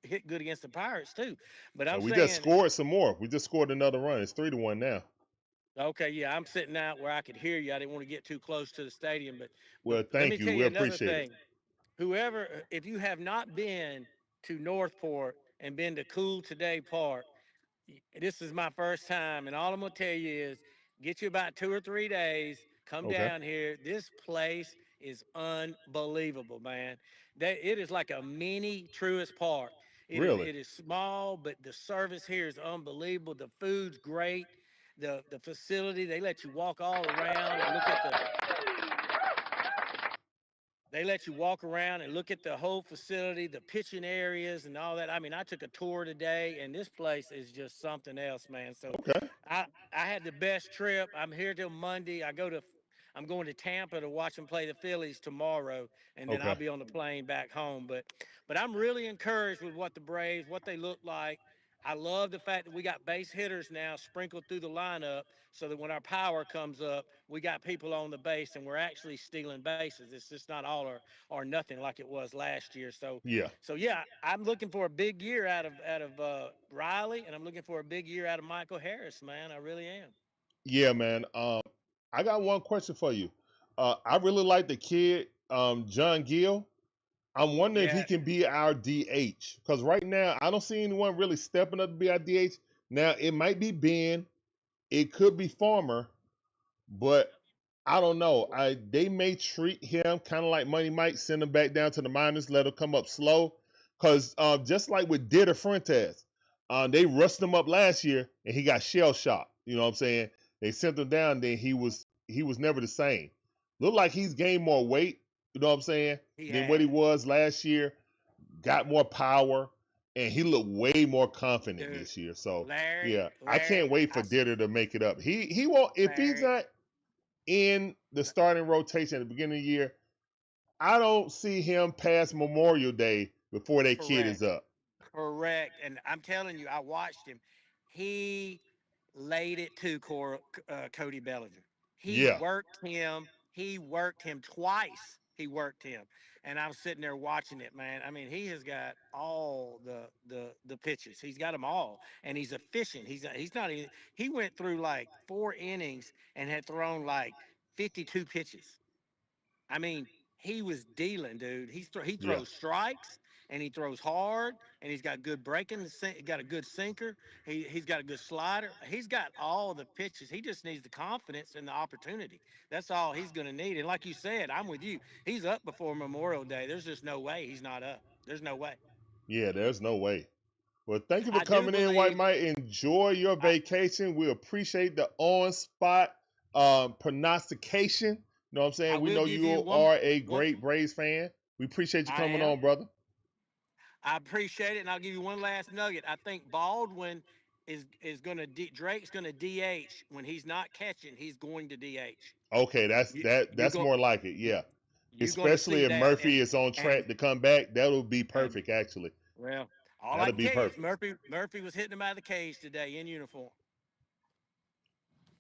hit good against the Pirates too. But I'm We just saying, scored some more. We just scored another run. It's 3-1 now. okay, yeah, I'm sitting out where I could hear you. I didn't want to get too close to the stadium, but Well, let me thank you. tell We you another appreciate it. thing. Whoever, if you have not been to Northport and been to Cool Today Park, this is my first time, and all I'm gonna tell you is get you about 2 or 3 days. Come Okay. down here. This place is unbelievable, man. It is like a mini Truist Park. Really? It is small, but the service here is unbelievable. The food's great. The facility, they let you walk all around and look at the they let you walk around and look at the whole facility, the pitching areas and all that. I mean, I took a tour today, and this place is just something else, man. So Okay. I had the best trip. I'm here till Monday. I'm going to Tampa to watch them play the Phillies tomorrow, and then I'll Okay. be on the plane back home. But I'm really encouraged with what the Braves, what they look like. I love the fact that we got base hitters now sprinkled through the lineup so that when our power comes up, we got people on the base and we're actually stealing bases. It's just not all or nothing like it was last year. Yeah. So yeah, I'm looking for a big year out of Riley, and I'm looking for a big year out of Michael Harris, man. I really am. Yeah, man. I got one question for you. I really like the kid, John Gill. I'm wondering if he Yeah, can be our DH because right now I don't see anyone really stepping up to be our DH. Now it might be Ben, it could be Farmer, but I don't know. They may treat him kind of like Money Mike, send him back down to the minors, let him come up slow. Cause just like with Dita Fuentes, they rushed him up last year and he got shell shocked. You know what I'm saying? They sent him down, then he was never the same. Look like he's gained more weight. You know what I'm saying? he Than what he has, was last year. Got more power, and he looked way more confident dude. this year. So Larry, yeah, I Larry, can't wait for I Dita to make it up. He won't if he's Larry. not in the starting rotation at the beginning of the year. I don't see him past Memorial Day before that kid is Correct. up. Correct. And I'm telling you, I watched him. He laid it to Cody Bellinger. He Yeah, worked him. He worked him twice. He worked him, and I'm sitting there watching it, man. I mean, he has got all the pitches. He's got them all, and he's efficient. He's not even. He went through like 4 innings and had thrown like 52 pitches. I mean, he was dealing, dude. He yeah, throws strikes and he throws hard and he's got good breaking. He got a good sinker. He's got a good slider. He's got all the pitches. He just needs the confidence and the opportunity. That's all he's going to need. And like you said, I'm with you. He's up before Memorial Day. There's just no way he's not up. There's no way. yeah. There's no way. Well, thank you for I do coming in, White believe. Mike. Enjoy your I, vacation. We appreciate the on-spot prognostication. You know what I'm I saying? We will know give you you one. are a One. great Braves fan. We appreciate you I coming am. on, brother. I appreciate it, and I'll give you one last nugget. I think Baldwin is going to Drake's going to DH when he's not catching. He's going to DH. Okay, that's You that. you That's go more like it. Yeah, you're going to especially see if that, Murphy is on and track to come back. That'll be and perfect. Actually, well, all I that'll can be tell you is perfect. Murphy was hitting him out of the cage today in uniform.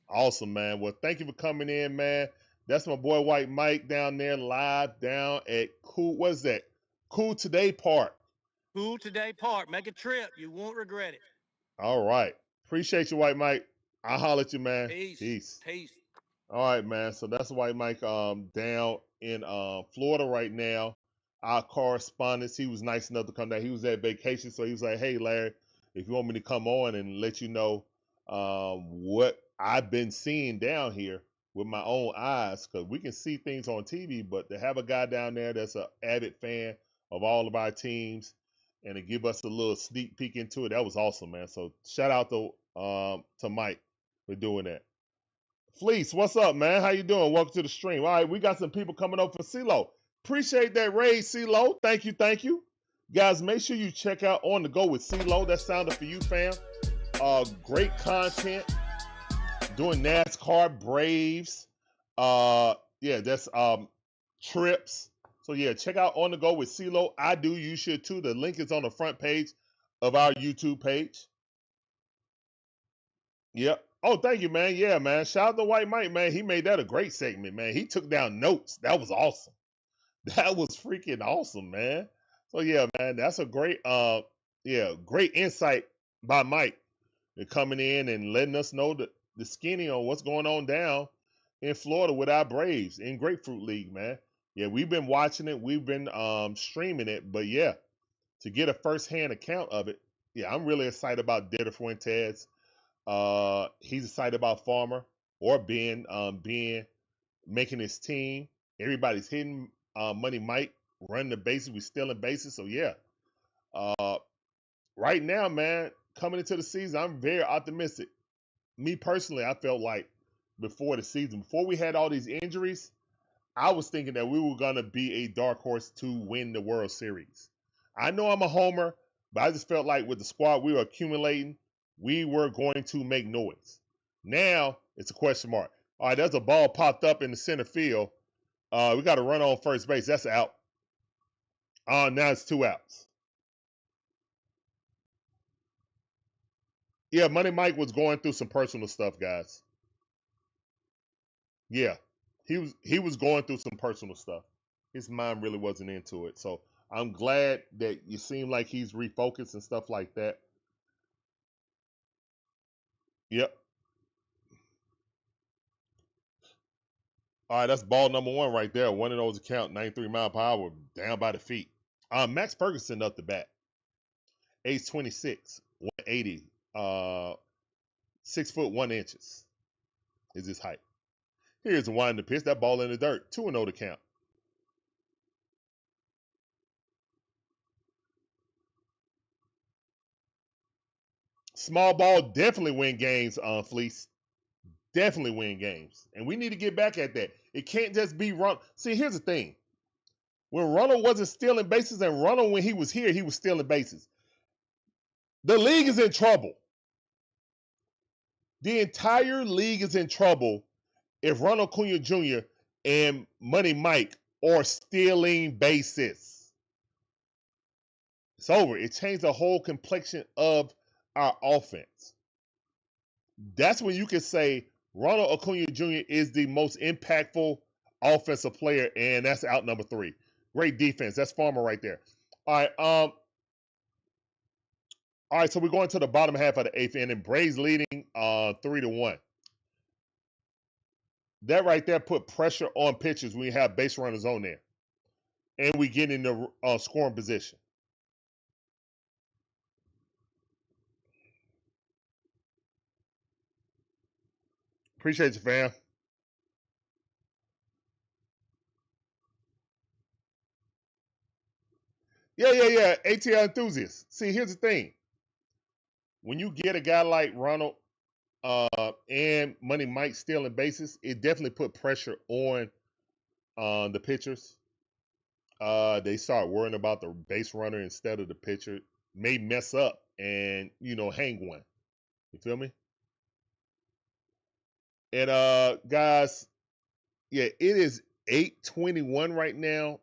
Awesome, man. Well, thank you for coming in, man. That's my boy White Mike down there live down at Cool. What's that? Cool Today Park. Cool Today Park. Make a trip. You won't regret it. All right. Appreciate you, White Mike. I'll holler at you, man. Peace. Peace. Peace. All right, man. So that's White Mike down in Florida right now. Our correspondent, he was nice enough to come down. He was at vacation, so he was like, "Hey, Larry, if you want me to come on and let you know what I've been seeing down here with my own eyes, because we can see things on TV, but to have a guy down there that's an avid fan of all of our teams and to give us a little sneak peek into it, that was awesome, man. So shout out to Mike for doing that. Fleece, what's up, man? How you doing? Welcome to the stream. All right, we got some people coming up for CeeLo. Appreciate that raid, CeeLo. Thank you, thank you. Guys, make sure you check out On The Go with CeeLo. That sounded for you, fam. Great content. Doing NASCAR, Braves. Yeah, that's trips. So yeah, check out On The Go with CeeLo. I do, you should too. The link is on the front page of our YouTube page. Yep. Oh, thank you, man. Yeah, man. Shout out to White Mike, man. He made that a great segment, man. He took down notes. That was awesome. That was freaking awesome, man. So yeah, man, that's a great great insight by Mike. They're coming in and letting us know the skinny on what's going on down in Florida with our Braves in Grapefruit League, man. Yeah, we've been watching it, we've been streaming it, but yeah, to get a first-hand account of it, yeah, I'm really excited about Dieter Fuentes. He's excited about Farmer or Ben making his team. Everybody's hitting Money Mike, running the bases, we stealing bases. So yeah. Right now, man, coming into the season, I'm very optimistic. Me personally, I felt like before the season, before we had all these injuries, I was thinking that we were gonna be a dark horse to win the World Series. I know I'm a homer, but I just felt like with the squad we were accumulating, we were going to make noise. Now it's a question mark. All right, there's a ball popped up in the center field. We got to run on first base. That's out. Now it's 2 outs. Yeah, Money Mike was going through some personal stuff, guys. Yeah, he was going through some personal stuff. His mind really wasn't into it. So I'm glad that you seem like he's refocused and stuff like that. Yep. All right, that's ball number 1 right there. One of those account, 93 mile per hour, down by the feet. Max Ferguson up the bat. Age 26, 180, 6 foot 1 inches is his height. Here's the wind the pitch. That ball in the dirt. 2-0 to count. Small ball definitely win games, Fleece. Definitely win games. And we need to get back at that. It can't just be run. See, here's the thing. When Ronald wasn't stealing bases, and Ronald, when he was here, he was stealing bases. The league is in trouble. The entire league is in trouble if Ronald Acuna Jr. and Money Mike are stealing bases. It's over. It changed the whole complexion of our offense. That's when you can say Ronald Acuna Jr. is the most impactful offensive player, and that's out number 3. Great defense. That's Farmer right there. All right, so we're going to the bottom half of the 8th inning. Braves leading 3-1. That right there put pressure on pitchers when you have base runners on there. And we get in the scoring position. Appreciate you, fam. Yeah. ATL enthusiasts. See, here's the thing. When you get a guy like Ronald and Money Mike stealing bases, it definitely put pressure on the pitchers. They start worrying about the base runner instead of the pitcher. May mess up and, hang one. You feel me? And guys, yeah, it is 8:21 right now.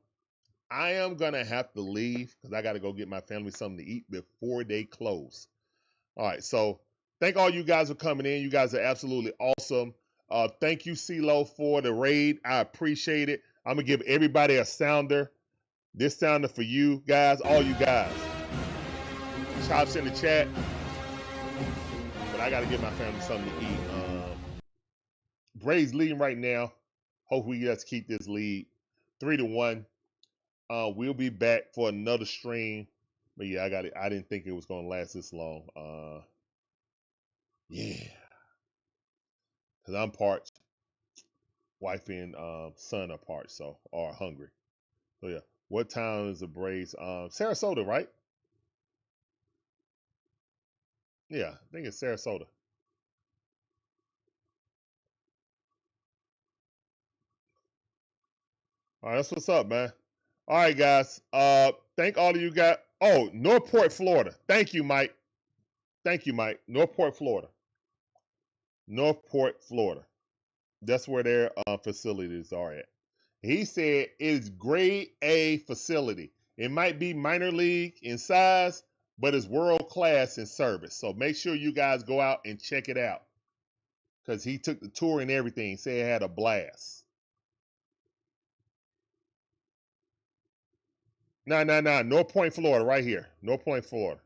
I am gonna have to leave because I gotta go get my family something to eat before they close. All right, so thank all you guys for coming in. You guys are absolutely awesome. Thank you, CeeLo, for the raid. I appreciate it. I'm gonna give everybody a sounder. This sounder for you guys, all you guys. Chops in the chat. But I gotta get my family something to eat. Braves leading right now. Hopefully, let's keep this lead 3-1. We'll be back for another stream. But yeah, I got it. I didn't think it was gonna last this long. Yeah, because I'm parched. Wife and son are parched, so are hungry. So yeah, what town is the Braves? Sarasota, right? Yeah, I think it's Sarasota. All right, that's what's up, man. All right, guys. Thank all of you guys. Oh, Northport, Florida. Thank you, Mike. Thank you, Mike. Northport, Florida. Northport, Florida. That's where their facilities are at. He said it's grade A facility. It might be minor league in size, but it's world class in service. So make sure you guys go out and check it out. Because he took the tour and everything. Said it had a blast. No. North Point, Florida, right here. North Point, Florida.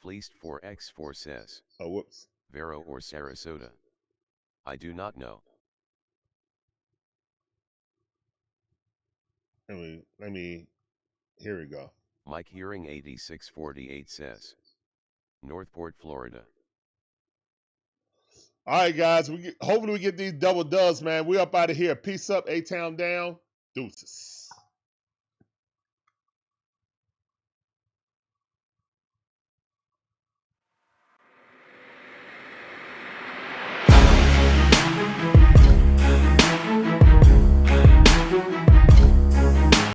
Fleeced 4x4 says. Oh, whoops. Vero or Sarasota? I do not know. Let me, here we go. Mike Hearing 8648 says. Northport, Florida. All right, guys. Hopefully we get these double dubs, man. We up out of here. Peace up, A-Town down. Deuces.